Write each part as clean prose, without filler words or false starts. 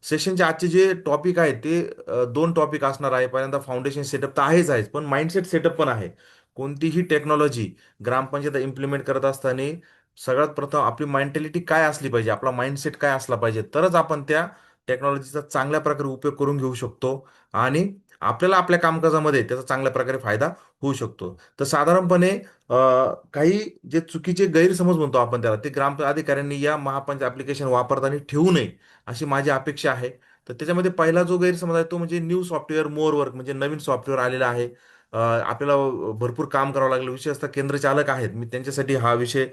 सेशनचे आजचे जे टॉपिक आहेत ते दोन टॉपिक असणार आहे. पहिल्यांदा फाउंडेशन सेटअप तर आहेच, पण माइंडसेट सेटअप पण आहे. कोणतीही टेक्नॉलॉजी ग्रामपंचायत इम्प्लिमेंट करत असताना सगळ्यात प्रथम आपली मेंटॅलिटी काय असली पाहिजे, आपला माइंडसेट काय असला पाहिजे, तरच आपण त्या टेक्नॉलॉजीचा चांगल्या प्रकारे उपयोग करून घेऊ शकतो आणि आपल्याला आपल्या कामकाजामध्ये त्याचा चांगल्या प्रकारे फायदा होऊ शकतो. तर साधारणपणे अ, काही जे चुकीचे गैरसमज म्हणतो आपण त्याला, ते ग्राम अधिकाऱ्यांनी या महापंच ऍप्लिकेशन वापरताना ठेवू नये अशी माझी अपेक्षा आहे. तर त्याच्यामध्ये पहिला जो गैरसमज आहे तो म्हणजे न्यू सॉफ्टवेअर मोर वर्क, म्हणजे नवीन सॉफ्टवेअर आलेलं आहे. आपल्याला भरपूर काम करावं लागलं, विशेषतः केंद्र चालक आहेत, मी त्यांच्यासाठी हा विषय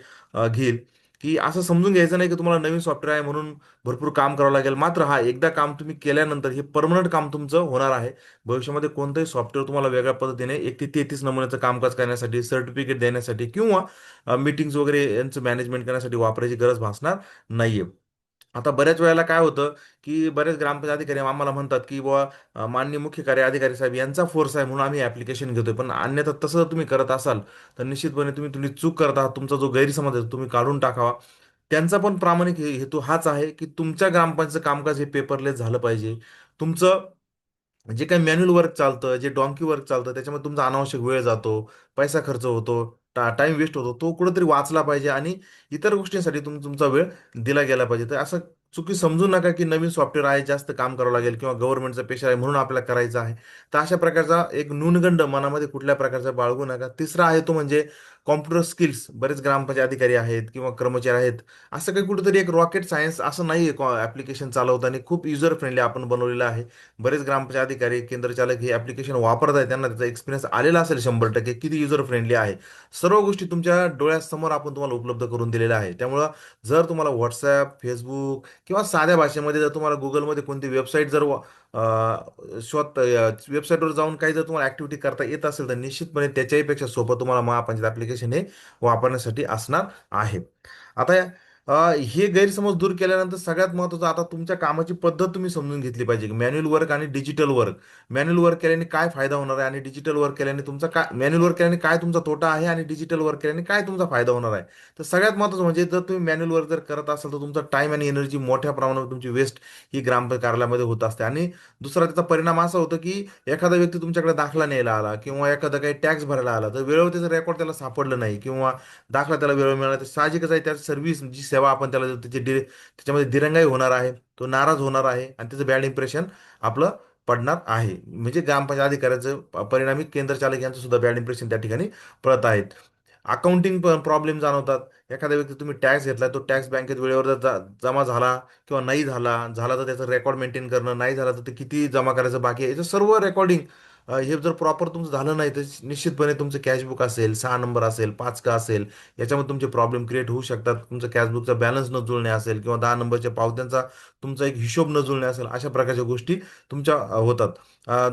घेईल. की असं समजून घ्यायचं नाही की तुम्हाला नवीन सॉफ्टवेअर आहे म्हणून भरपूर काम करावं लागेल. मात्र हा एकदा काम तुम्ही केल्यानंतर हे परमनंट काम तुमचं होणार आहे. भविष्यामध्ये कोणतंही सॉफ्टवेअर तुम्हाला वेगळ्या पद्धतीने 1 ते 33 नमुन्याचं कामकाज करण्यासाठी, सर्टिफिकेट देण्यासाठी किंवा मीटिंग्स वगैरे यांचं मॅनेजमेंट करण्यासाठी वापरायची गरज भासणार नाहीये. आता बऱ्याच वेळेला काय होतं की बरेच ग्रामपंचायत अधिकारी आम्हाला म्हणतात की बुवा माननीय मुख्य कार्य अधिकारी साहेब यांचा फोर्स आहे म्हणून आम्ही ऍप्लिकेशन घेतोय. पण अन्यथा तसं जर तुम्ही करत असाल तर निश्चितपणे तुम्ही तुम्ही चूक करत आहात. तुमचा जो गैरसमज आहे तो तुम्ही काढून टाकावा. त्यांचा पण प्रामाणिक हेतू हाच आहे की तुमच्या ग्रामपंचायतचं कामकाज हे पेपरलेस झालं पाहिजे. तुमचं जे काही मॅन्युअल वर्क चालतं, जे डॉन्की वर्क चालतं, त्याच्यामध्ये तुमचा अनावश्यक वेळ जातो, पैसा खर्च होतो, टाइम वेस्ट होतो, तो कुठेतरी वाचला पाहिजे आणि इतर गोष्टींसाठी तुमचा वेळ दिला गेला पाहिजे. तर असं चुकी समजू नका की नवीन सॉफ्टवेअर आहे, जास्त काम करावं लागेल किंवा गव्हर्नमेंटचा पेशा आहे म्हणून आपल्याला करायचं आहे. तर अशा प्रकारचा एक न्यूनगंड मनामध्ये कुठल्या प्रकारचा बाळगू नका. तिसरा आहे तो म्हणजे कॉम्प्युटर स्किल्स. बरेच ग्रामपंचायत अधिकारी आहेत किंवा कर्मचारी आहेत, असं काही कुठेतरी एक रॉकेट सायन्स असं नाही आहे. ऍप्लिकेशन चालवताना खूप युजर फ्रेंडली आपण बनवलेलं आहे. बरेच ग्रामपंचायत अधिकारी, केंद्र चालक हे ऍप्लिकेशन वापरत आहेत, त्यांना त्याचा एक्सपिरियन्स आलेला असेल 100% किती युजर फ्रेंडली आहे. सर्व गोष्टी तुमच्या डोळ्यासमोर आपण तुम्हाला उपलब्ध करून दिलेल्या आहे. त्यामुळं जर तुम्हाला व्हॉट्सॲप, फेसबुक किंवा साध्या भाषेमध्ये जर तुम्हाला गुगलमध्ये कोणती वेबसाईट जर वेबसाईटवर जाऊन काही जर तुम्हाला ऍक्टिव्हिटी करता येत असेल तर निश्चितपणे त्याच्याही पेक्षा सोपं तुम्हाला महापंचायत ऍप्लिकेशन हे वापरण्यासाठी असणार आहे. आता हे गैरसमज दूर केल्यानंतर सगळ्यात महत्त्वाचं आता तुमच्या कामाची पद्धत तुम्ही समजून घेतली पाहिजे. मॅन्युअल वर्क आणि डिजिटल वर्क. मॅन्युअल वर्क केल्याने काय फायदा होणार आहे आणि डिजिटल वर्क केल्याने तुमचा काय, मॅन्युअल वर्क केल्याने काय तुमचा तोटा आहे आणि डिजिटल वर्क केल्याने काय तुमचा फायदा होणार आहे. तर सगळ्यात महत्त्वाचं म्हणजे जर तुम्ही मॅन्युअल वर्क जर करत असाल तर तुमचा टाइम आणि एनर्जी मोठ्या प्रमाणावर तुमची वेस्ट ही कार्यालयामध्ये होत असते. आणि दुसरा त्याचा परिणाम असा होतो की एखादा व्यक्ती तुमच्याकडे दाखला न्यायला आला किंवा एखादा काही टॅक्स भरायला आला तर वेळेवर त्याचं रेकॉर्ड त्याला सापडलं नाही किंवा दाखला त्याला वेळ मिळाला तर साहजिकच आहे त्या सर्व्हिस जी सेवा आपण त्याला देतो त्याच्यामध्ये दिरंगाई होणार आहे, तो नाराज होणार आहे आणि त्याचं बॅड इम्प्रेशन आपलं पडणार आहे. म्हणजे ग्रामपंचायत अधिकाऱ्याचं परिणामी केंद्र चालक यांचं सुद्धा बॅड इम्प्रेशन त्या ठिकाणी पडत आहेत. अकाउंटिंग प्रॉब्लेम जाणवतात. एखाद्या व्यक्ती तुम्ही टॅक्स घेतला तो टॅक्स बँकेत वेळेवर जर जमा झाला किंवा नाही झाला, झाला तर त्याचं रेकॉर्ड मेंटेन करणं, नाही झाला तर ते किती जमा करायचं बाकी आहे याचं सर्व रेकॉर्डिंग हे जर प्रॉपर तुमचं झालं नाही तर निश्चितपणे तुमचं कॅशबुक असेल, 6 नंबर असेल, 5 का असेल, याच्यामध्ये तुमचे प्रॉब्लेम क्रिएट होऊ शकतात. तुमचं कॅशबुकचा बॅलन्स न जुळणे असेल किंवा 10 नंबरच्या पावत्यांचा तुमचा एक हिशोब न जुळणे असेल, अशा प्रकारच्या गोष्टी तुमच्या होतात. अ,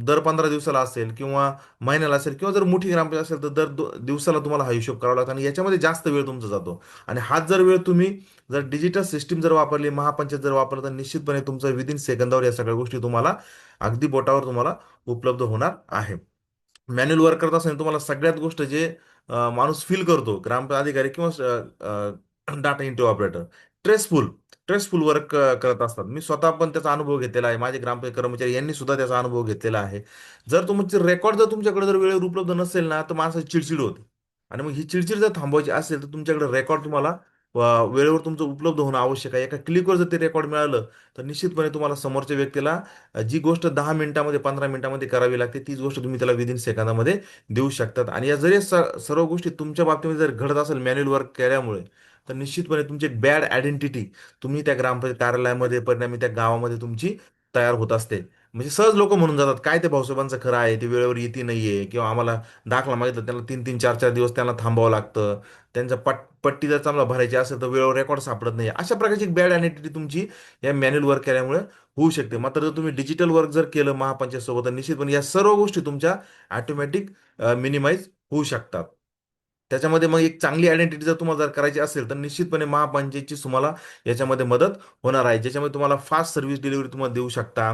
दर 15 दिवसाला असेल किंवा महिन्याला असेल किंवा जर मोठी ग्रामपंचायत असेल तर दर दिवसाला तुम्हाला हा हिशोब करावा लागतो आणि याच्यामध्ये जास्त वेळ तुमचा जातो. आणि हाच जर वेळ तुम्ही जर डिजिटल सिस्टीम जर वापरली, महापंचायत जर वापरलं तर निश्चितपणे तुमचं विदिन सेकंदावर या सगळ्या गोष्टी तुम्हाला अगदी बोटावर तुम्हाला उपलब्ध होणार आहे. मॅन्युअल वर्क करत असताना तुम्हाला सगळ्यात गोष्ट जे माणूस फील करतो, ग्रामपंचायत अधिकारी किंवा data entry operator, stressful stressful work करत असतात. मी स्वतः पण त्याचा अनुभव घेतलेला आहे. माझे ग्रामपंचायत कर्मचारी यांनी सुद्धा त्याचा अनुभव घेतलेला आहे. जर तुमचे रेकॉर्ड जर तुमच्याकडे जर वेळेवर उपलब्ध नसेल ना तर माणसाची चिडचिड होते. आणि मग ही चिडचिड जर थांबवायची असेल तर तुमच्याकडे रेकॉर्ड तुम्हाला वेळेवर तुमचं उपलब्ध होणं आवश्यक आहे. एका क्लिकवर जर ते रेकॉर्ड मिळालं तर निश्चितपणे तुम्हाला समोरच्या व्यक्तीला जी गोष्ट 10 मिनिटामध्ये 15 मिनिटामध्ये करावी लागते तीच गोष्ट तुम्ही त्याला विदिन सेकंदामध्ये देऊ शकतात. आणि या जरी सर्व गोष्टी तुमच्या बाबतीमध्ये जर घडत असेल मॅन्युअल वर्क केल्यामुळे तर निश्चितपणे तुमची एक बॅड आयडेंटिटी तुम्ही त्या ग्रामपंचायत कार्यालयामध्ये, परिणामी त्या गावामध्ये तुमची तयार होत असते. म्हणजे सहज लोक म्हणून जातात काय ते भाऊसाहेबांचं खरं आहे, ते वेळेवर येते नाहीये किंवा आम्हाला दाखला मागितलं त्यांना 3-3, 4-4 दिवस त्यांना थांबावं लागतं. त्यांच्या पट्टी जर चांगला भरायची असेल तर वेळेवर रेकॉर्ड सापडत नाही. अशा प्रकारची एक बॅड आयडेंटिटी तुमची या मॅन्युअल वर्क केल्यामुळे होऊ शकते. मात्र जर तुम्ही डिजिटल वर्क जर केलं महापंचायत सोबत तर निश्चितपणे या सर्व गोष्टी तुमच्या ऑटोमॅटिक मिनिमाइज होऊ शकतात. त्याच्यामध्ये मग एक चांगली आयडेंटिटी जर तुम्हाला जर करायची असेल तर निश्चितपणे महापंचायतची तुम्हाला याच्यामध्ये मदत होणार आहे, ज्याच्यामध्ये तुम्हाला फास्ट सर्व्हिस डिलिव्हरी तुम्हाला देऊ शकता.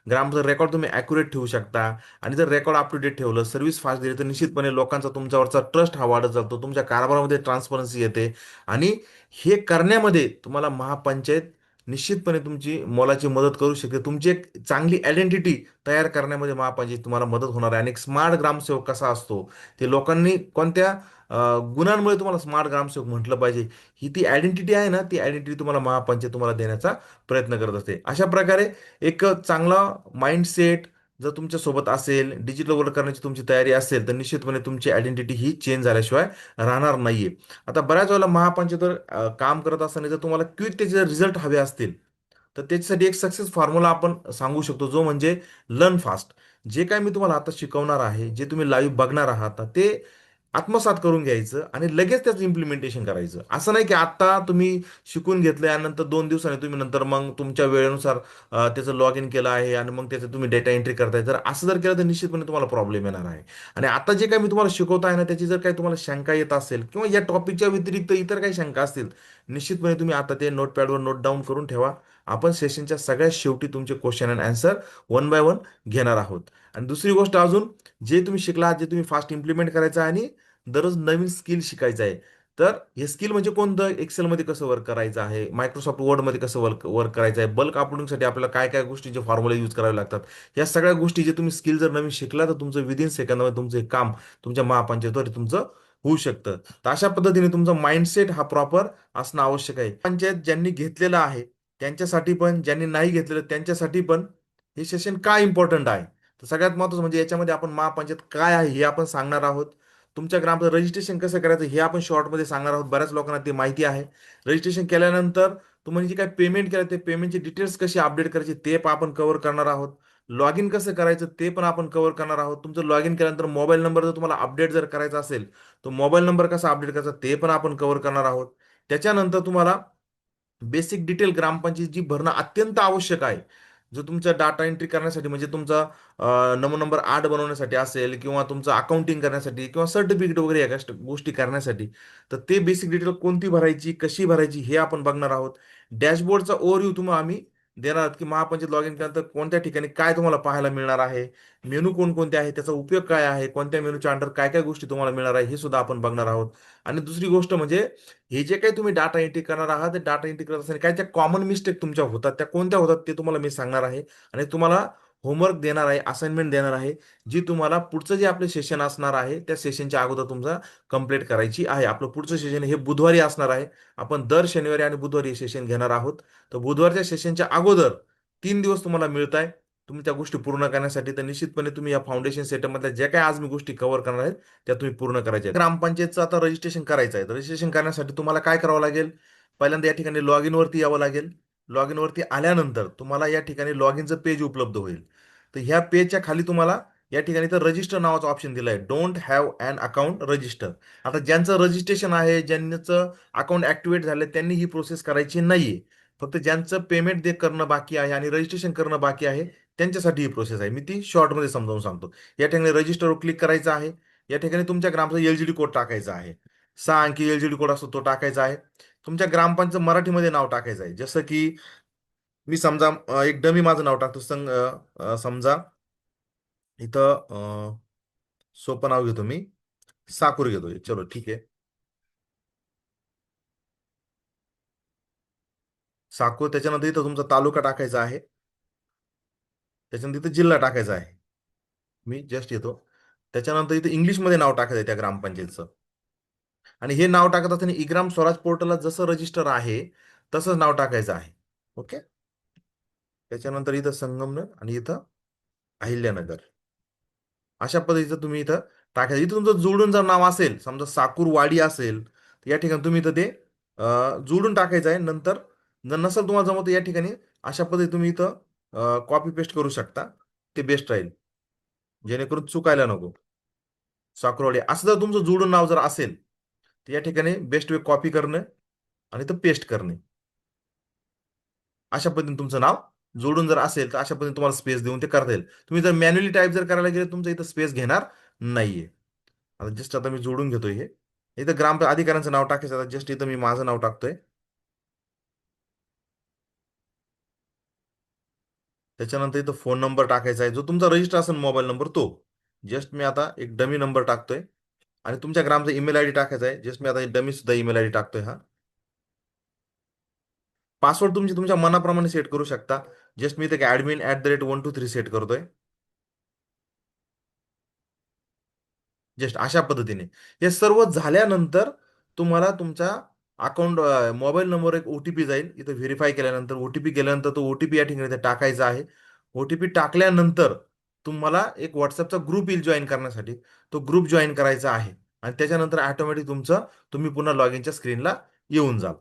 ग्रामचं रेकॉर्ड तुम्ही ॲक्युरेट ठेवू शकता. आणि जर रेकॉर्ड अप टू डेट ठेवलं, सर्व्हिस फास्ट दिली तर निश्चितपणे लोकांचा तुमच्यावरचा ट्रस्ट हा वाढत जातो. तुमच्या कारभारामध्ये ट्रान्सपरन्सी येते आणि हे करण्यामध्ये तुम्हाला महापंचायत निश्चितपणे तुमची मोलाची मदत करू शकते. तुमची एक चांगली आयडेंटिटी तयार करण्यामध्ये महापंचायत तुम्हाला मदत होणार आहे. आणि एक स्मार्ट ग्रामसेवक कसा असतो, ते लोकांनी कोणत्या गुणांमुळे तुम्हाला स्मार्ट ग्रामसेवक म्हटलं पाहिजे, ही ती आयडेंटिटी आहे ना, ती आयडेंटिटी तुम्हाला महापंचायत तुम्हाला देण्याचा प्रयत्न करत असते. अशा प्रकारे एक चांगला माइंडसेट जर तुमच्या सोबत असेल, डिजिटल वर्क करण्याची तुमची तयारी असेल, तर निश्चितपणे तुमची आयडेंटिटी ही चेंज झाल्याशिवाय राहणार नाहीये. आता बऱ्याच वेळेला महापंचायतीवर काम करत असताना जर तुम्हाला क्विक त्याचे रिझल्ट हवे असतील, तर त्याच्यासाठी एक सक्सेस फॉर्म्युला आपण सांगू शकतो, जो म्हणजे लर्न फास्ट. जे काय मी तुम्हाला आता शिकवणार आहे, जे तुम्ही लाईव्ह बघणार आहात, ते आत्मसात करून घ्यायचं आणि लगेच त्याचं इम्प्लिमेंटेशन करायचं. असं नाही की आता तुम्ही शिकून घेतलं आणि नंतर 2 दिवसांनी तुम्ही नंतर मग तुमच्या वेळेनुसार त्याचं लॉग इन केलं आहे आणि मग त्याचं तुम्ही डेटा एंट्री करताय. जर असं जर केलं तर निश्चितपणे तुम्हाला प्रॉब्लेम येणार आहे. आणि आता जे काही मी तुम्हाला शिकवत आहे ना, त्याची जर काही तुम्हाला शंका येत असेल किंवा या टॉपिकच्या व्यतिरिक्त इतर काही शंका असतील, निश्चितपणे तुम्ही आता ते नोटपॅडवर नोट डाऊन करून ठेवा. आपण सेशनच्या सगळ्यात शेवटी तुमचे question and answer one by one घेणार आहोत. आणि दुसरी गोष्ट अजून, जे तुम्ही शिकला जे तुम्ही फास्ट इम्प्लिमेंट करायचं आहे आणि दररोज नवीन स्किल शिकायचं आहे. तर हे स्किल म्हणजे कोणतं, एक्सेलमध्ये कसं वर्क करायचं आहे, मायक्रोसॉफ्ट वर्डमध्ये कसं वर्क वर्क करायचं आहे, बल्क अपलोडिंगसाठी आपल्याला काय काय गोष्टींचे फॉर्म्युला यूज करावे लागतात. या सगळ्या गोष्टी जे तुम्ही स्किल जर नवीन शिकला, तर तुमचं विदिन सेकंदामध्ये तुमचं हे काम तुमच्या महापंचायतीवर तुमचं होऊ शकतं. तर अशा पद्धतीने तुमचा माइंडसेट हा प्रॉपर असणं आवश्यक आहे. पंचायत ज्यांनी घेतलेलं आहे त्यांच्यासाठी पण, ज्यांनी नाही घेतलेलं त्यांच्यासाठी पण हे सेशन का इम्पॉर्टंट आहे. तर सगळ्यात महत्त्वाचं म्हणजे याच्यामध्ये आपण महापंचायत काय आहे हे आपण सांगणार आहोत. तुमच्या ग्रामचं रजिस्ट्रेशन कसं करायचं हे आपण शॉर्टमध्ये सांगणार आहोत. बऱ्याच लोकांना ते माहिती आहे. रजिस्ट्रेशन केल्यानंतर तुम्ही जे काही पेमेंट केलं, ते पेमेंटचे डिटेल्स कसे अपडेट करायचे ते पण आपण कव्हर करणार आहोत. लॉग इन कसं करायचं ते पण आपण कव्हर करणार आहोत. तुमचं लॉग इन केल्यानंतर मोबाईल नंबर जर तुम्हाला अपडेट जर करायचा असेल, तो मोबाईल नंबर कसा अपडेट करायचा ते पण आपण कव्हर करणार आहोत. त्याच्यानंतर तुम्हाला बेसिक डिटेल ग्रामपंचायत जी भरणं अत्यंत आवश्यक आहे, जो तुमचा डाटा एंट्री करण्यासाठी म्हणजे तुमचा नमो नंबर 8 बनवण्यासाठी असेल किंवा तुमचं अकाउंटिंग करण्यासाठी किंवा सर्टिफिकेट वगैरे या गोष्टी करण्यासाठी, तर ते बेसिक डिटेल कोणती भरायची, कशी भरायची हे आपण बघणार आहोत. डॅशबोर्डचा ओव्हरव्ह्यू तुम्हाला आम्ही देणार आहोत, की महापंचायत लॉग इन केल्यानंतर कोणत्या ठिकाणी काय तुम्हाला पाहायला मिळणार आहे, मेनू कोणकोणते आहे, त्याचा उपयोग काय आहे, कोणत्या मेनूच्या अंडर काय काय गोष्टी तुम्हाला मिळणार आहे, हे सुद्धा आपण बघणार आहोत. आणि दुसरी गोष्ट म्हणजे हे जे काही तुम्ही डाटा एंट्री करणार आहात, ते डाटा एंट्री करत असताना काय त्या कॉमन मिस्टेक तुमच्या होतात, त्या कोणत्या होतात ते तुम्हाला मी सांगणार आहे. आणि तुम्हाला होमवर्क देणार आहे, असाइनमेंट देणार आहे, जी तुम्हाला पुढचं जे आपले सेशन असणार आहे त्या सेशनच्या अगोदर तुमचा कंप्लीट करायची आहे. आपलं पुढचं सेशन हे बुधवारी असणार आहे. आपण दर शनिवारी आणि बुधवारी सेशन घेणार आहोत. तर बुधवारच्या सेशनच्या अगोदर 3 दिवस तुम्हाला मिळत आहे तुम्ही त्या गोष्टी पूर्ण करण्यासाठी. तर निश्चितपणे तुम्ही या फाउंडेशन सेटअपमधल्या ज्या काही आज मी गोष्टी कव्हर करणार आहेत त्या तुम्ही पूर्ण करायच्या आहेत. ग्रामपंचायतचं आता रजिस्ट्रेशन करायचं आहे. रजिस्ट्रेशन करण्यासाठी तुम्हाला काय करावं लागेल, पहिल्यांदा या ठिकाणी लॉग इन वरती यावं लागेल. लॉग इन वरती आल्यानंतर तुम्हाला या ठिकाणी लॉग इनचं पेज उपलब्ध होईल. तर ह्या पेजच्या खाली तुम्हाला या ठिकाणी तर रजिस्टर नावाचा ऑप्शन दिलाय, don't have an account register. आता ज्यांचं रजिस्ट्रेशन आहे, ज्यांचं अकाउंट ऍक्टिव्हेट झालं, त्यांनी ही प्रोसेस करायची नाहीये. फक्त ज्यांचं पेमेंट दे करणं बाकी आहे आणि रजिस्ट्रेशन करणं बाकी आहे, त्यांच्यासाठी ही प्रोसेस आहे. मी ती शॉर्टमध्ये समजावून सांगतो. या ठिकाणी रजिस्टरवर क्लिक करायचं आहे. या ठिकाणी तुमच्या ग्रामचा एलजीडी कोड टाकायचा आहे. 6 अंकी एलजीडी कोड असतो तो टाकायचा आहे. तुमच्या ग्रामपंचायत मराठीमध्ये नाव टाकायचं आहे. जसं की मी समजा एक डमी माझं नाव टाकतो. समजा इथं सोपं नाव घेतो मी, साकूर घेतो. चलो ठीक आहे. साकूर, त्याच्यानंतर इथं तुमचा तालुका टाकायचा आहे. त्याच्यानंतर इथं जिल्हा टाकायचा आहे. मी जस्ट येतो. त्याच्यानंतर इथं इंग्लिशमध्ये नाव टाकायचं आहे त्या ग्रामपंचायतचं. आणि हे नाव टाकत असताना इग्राम स्वराज पोर्टलला जसं रजिस्टर आहे तसंच नाव टाकायचं आहे. ओके. त्याच्यानंतर इथं संगमनेर आणि इथं अहिल्यानगर. अशा पद्धतीचं तुम्ही इथं टाकायचं. इथं तुमचं जोडून जर नाव असेल, समजा साकूरवाडी असेल, तर या ठिकाणी तुम्ही इथं ते जोडून टाकायचं आहे. नंतर जर नसेल तुम्हाला जमत, तर या ठिकाणी अशा पद्धती तुम्ही इथं कॉपी पेस्ट करू शकता. ते बेस्ट राहील, जेणेकरून चुकायला नको. साकूरवाडी असं जर तुमचं जोडून नाव जर असेल, तर या ठिकाणी बेस्ट वे कॉपी करणं आणि इथं पेस्ट करणे. अशा पद्धतीने तुमचं नाव जोडून जर असेल, तर अशा पद्धतीने तुम्हाला स्पेस देऊन ते करता येईल. तुम्ही जर मॅन्युअली टाईप जर करायला गेले, तुमचं इथं स्पेस घेणार नाहीये. आता जस्ट आता मी जोडून घेतोय हे. इथं ग्राम अधिकाऱ्यांचं नाव टाकायचं. आता जस्ट इथं मी माझं नाव टाकतोय. त्याच्यानंतर इथं फोन नंबर टाकायचा आहे, जो तुमचा रजिस्टर असेल मोबाईल नंबर तो. जस्ट मी आता एक डमी नंबर टाकतोय. आणि तुमच्या ग्रामचा ईमेल आयडी टाकायचा आहे. जस्ट मी आता डमी सुद्धा ईमेल आयडी टाकतोय हा. पासवर्ड तुमची तुमच्या मनाप्रमाणे सेट करू शकता. जस्ट मी ते admin@123 सेट करतोय. जस्ट अशा पद्धतीने हे सर्व झाल्यानंतर तुम्हाला तुमच्या अकाउंट मोबाईल नंबर एक ओटीपी जाईल. इथं व्हेरीफाय केल्यानंतर ओटीपी गेल्यानंतर तो ओटीपी या ठिकाणी इथे टाकायचा आहे. ओटीपी टाकल्यानंतर तुम्हाला एक व्हॉट्सअपचा ग्रुप येईल जॉईन करण्यासाठी. तो ग्रुप जॉईन करायचा आहे. आणि त्याच्यानंतर ऑटोमॅटिक तुम्ही पुन्हा लॉग इनच्या स्क्रीनला येऊन जाल.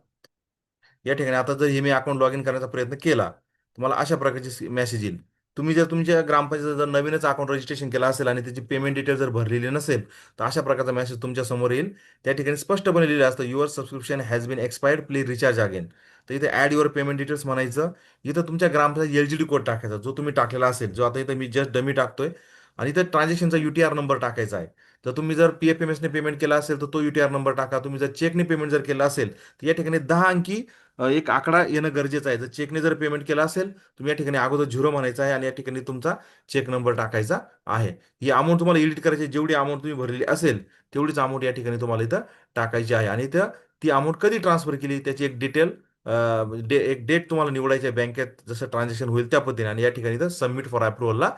या ठिकाणी आता जर हे मी अकाउंट लॉग इन करण्याचा प्रयत्न केला, तुम्हाला अशा प्रकारची मेसेज येईल. तुम्ही जर तुमच्या ग्रामपंचायत जर नवीनच अकाउंट रजिस्ट्रेशन केलं असेल आणि त्याची पेमेंट डिटेल जर भरलेली नसेल, तर अशा प्रकारचा मेसेज तुमच्या समोर येईल. त्या ठिकाणी स्पष्टपणे लिहिलं असतं, your subscription has been expired, please recharge again. तर इथे ॲड युअर पेमेंट डिटेल्स म्हणायचं. इथं तुमच्या ग्रामपंचायत एलजीडी कोड टाकायचा, जो तुम्ही टाकलेला असेल, जो आता इथं मी जस्ट डमी टाकतोय. आणि इथं ट्रान्झॅक्शनचा युटीआर नंबर टाकायचा आहे. तर तुम्ही जर पीएफएमएसने पेमेंट केला असेल तर तो युटीआर नंबर टाका. तुम्ही जर चेकने पेमेंट जर केलं असेल तर या ठिकाणी 10 अंकी एक आकडा येणं गरजेचं आहे. जर चेकने जर पेमेंट केलं असेल, तुम्ही या ठिकाणी अगोदर झिरो म्हणायचा आहे आणि या ठिकाणी तुमचा चेक नंबर टाकायचा आहे. ही अमाऊंट तुम्हाला एडिट करायची आहे. जेवढी अमाऊंट तुम्ही भरलेली असेल तेवढीच अमाऊंट या ठिकाणी तुम्हाला इथं टाकायची आहे. आणि इथं ती अमाऊंट कधी ट्रान्सफर केली त्याची एक डिटेल, एक डेट तुम्हाला निवडायची आहे बँकेत जसं ट्रान्झॅक्शन होईल त्या पद्धतीने. आणि या ठिकाणी इथं सबमिट फॉर अप्रुव्हलला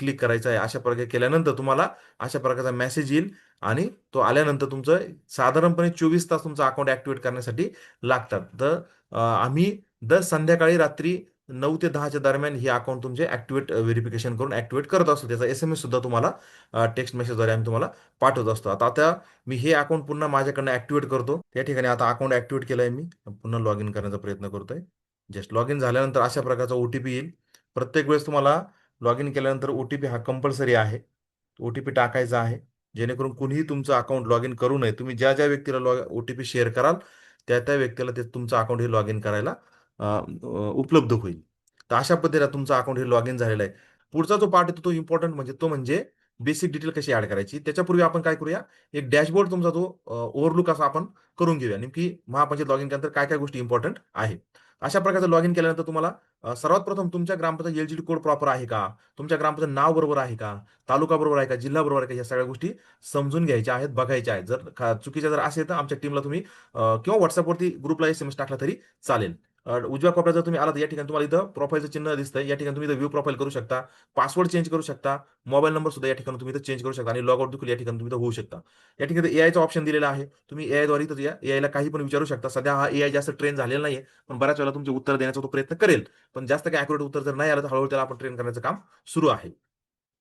क्लिक करायचं आहे. अशा प्रकारे केल्यानंतर तुम्हाला अशा प्रकारचा मेसेज येईल. आणि तो आल्यानंतर तुमचं साधारणपणे 24 तास तुमचं अकाउंट ऍक्टिव्हेट करण्यासाठी लागतात. तर आम्ही दर संध्याकाळी रात्री 9 ते 10च्या दरम्यान हे अकाउंट तुमचे ऍक्टिव्हेट व्हेरिफिकेशन करून ऍक्टिव्हेट करत असतो. त्याचा एसएमएस सुद्धा तुम्हाला टेक्स्ट मेसेजद्वारे आम्ही तुम्हाला पाठवत असतो. आता मी हे अकाउंट पुन्हा माझ्याकडनं ऍक्टिव्हेट करतो. त्या ठिकाणी आता अकाउंट ऍक्टिव्हेट केलंय मी. पुन्हा लॉग इन करण्याचा प्रयत्न करतोय. जस्ट लॉग इन झाल्यानंतर अशा प्रकारचा ओटीपी येईल. प्रत्येक वेळेस तुम्हाला लॉग इन केल्यानंतर ओटीपी हा कंपल्सरी आहे. ओटीपी टाकायचा आहे. जेणेकरून कुणीही तुमचं अकाउंट लॉग इन करू नये. तुम्ही ज्या ज्या व्यक्तीला ओटीपी शेअर कराल त्या त्या व्यक्तीला ते तुमचं अकाउंट हे लॉग इन करायला उपलब्ध होईल. तर अशा पद्धतीने तुमचं अकाउंट हे लॉग इन झालेलं आहे. पुढचा जो पार्ट येतो तो इम्पॉर्टंट म्हणजे बेसिक डिटेल कशी ऍड करायची. त्याच्यापूर्वी आपण काय करूया, एक डॅशबोर्ड तुमचा तो ओव्हरलुक असा आपण करून घेऊया. नेमकी महापंचायत लॉग इन केल्यानंतर काय काय गोष्टी इम्पॉर्टंट आहे. अशा प्रकारचं लॉग इन केल्यानंतर तुम्हाला सर्वात प्रथम तुमच्या ग्रामपंचायत एलजीडी कोड प्रॉपर आहे का, तुमच्या ग्रामपंचायत नाव बरोबर आहे का, तालुका बरोबर आहे का, जिल्हा बरोबर आहे का, या सगळ्या गोष्टी समजून घ्यायच्या आहेत, बघायच्या आहेत. जर चुकीच्या जर असेल तर आमच्या टीमला तुम्ही किंवा व्हॉट्सअपवरती ग्रुपला एसएमएस टाकला तरी चालेल. उजव्या कोपऱ्यात जर तुम्ही आलात या ठिकाणी तुम्हाला इथं प्रोफाईलचं चिन्ह दिसतंय. या ठिकाणी तुम्ही इथं व्ह्यू प्रोफाईल करू शकता, पासवर्ड चेंज करू शकता, मोबाईल नंबर सुद्धा या ठिकाणी तुम्ही इथं चेंज करू शकता आणि लॉग आउट देखील या ठिकाणी तुम्ही इथं होऊ शकता. या ठिकाणी एआयचा ऑप्शन दिलेला आहे. तुम्ही एआयद्वारे इथं या एआयला काही पण विचारू शकता. सध्या हा एआय जास्त ट्रेन झालेला नाहीये, पण बऱ्याच वेळेला तुमचे उत्तर देण्याचा तो प्रयत्न करेल. पण जास्त काही अॅक्युरेट उत्तर जर नाही आलं तर हळूहळू त्याला आपण ट्रेन करण्याचं काम सुरू आहे.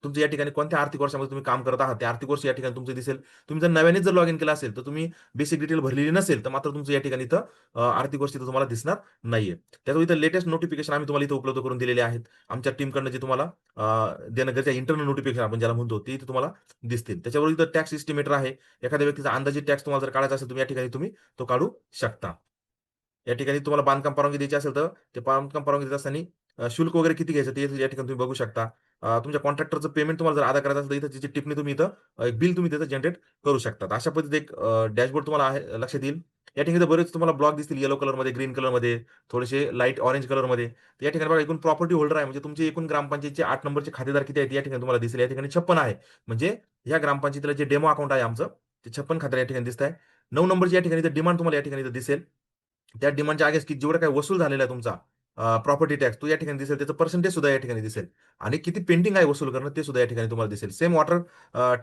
तुमचं या ठिकाणी कोणत्या आर्थिक वर्षामध्ये तुम्ही काम करत आहात ते आर्थिक वर्ष या ठिकाणी तुमचं दिसेल. तुम्ही जर नव्यानेच जर लॉग इन केलं असेल तर तुम्ही बेसिक डिटेल भरलेली नसेल तर मात्र तुमचं या ठिकाणी इथं आर्थिक वर्ष इथं तुम्हाला दिसणार नाहीये. त्याचं इथं लेटेस्ट नोटिफिकेशन आम्ही तुम्हाला इथं उपलब्ध करून दिलेले आहेत. आमच्या टीमकडनं जे तुम्हाला देणं गरजेचं इंटरनल नोटिफिकेशन आपण ज्याला म्हणतो ते इथे तुम्हाला दिसतील. त्याच्यावर इथं टॅक्स एस्टिमेटर आहे. एखाद्या व्यक्तीचा अंदाजित टॅक्स तुम्हाला जर काढायचा असेल तुम्ही या ठिकाणी तो काढू शकता. या ठिकाणी तुम्हाला बांधकाम परवानगी द्यायची असेल तर ते बांधकाम परवानगी देत असताना शुल्क वगैरे किती घ्यायचं ते या ठिकाणी तुम्ही बघू शकता. तुमच्या कॉन्ट्रॅक्टरचं पेमेंट तुम्हाला जर अदा करायचं असेल तर इथं त्याची टिप्पणी तुम्ही इथं एक बिल तुम्ही तिथं जनरेट करू शकता. अशा पद्धतीने एक डॅशबोर्ड तुम्हाला आहे लक्षात येईल. या ठिकाणी इथं बरेच तुम्हाला ब्लॉक दिसतील येलो कलरमध्ये, ग्रीन कलरमध्ये, थोडेसे लाईट ऑरेंज कलरमध्ये. तर या ठिकाणी बघा एकूण प्रॉपर्टी होल्डर आहे म्हणजे तुमचे एकूण ग्रामपंचायतचे 8 नंबरचे खातेदार किती आहेत या ठिकाणी तुम्हाला दिसेल. या ठिकाणी 56 आहे. म्हणजे या ग्रामपंचायतीला जे डेमो अकाउंट आहे आमचं ते 56 खातेदार या ठिकाणी दिसत आहे. 9 नंबरची या ठिकाणी डिमांड तुम्हाला या ठिकाणी इथं दिसेल. त्या डिमांडच्या आगेस की जेवढा काही वसूल झालेला आहे तुमचा प्रॉपर्टी टॅक्स तो या ठिकाणी दिसेल. त्याचं पर्सेंटेज सुद्धा या ठिकाणी दिसेल. आणि किती पेंडिंग आहे वसूल करणं ते सुद्धा या ठिकाणी तुम्हाला दिसेल. सेम वॉटर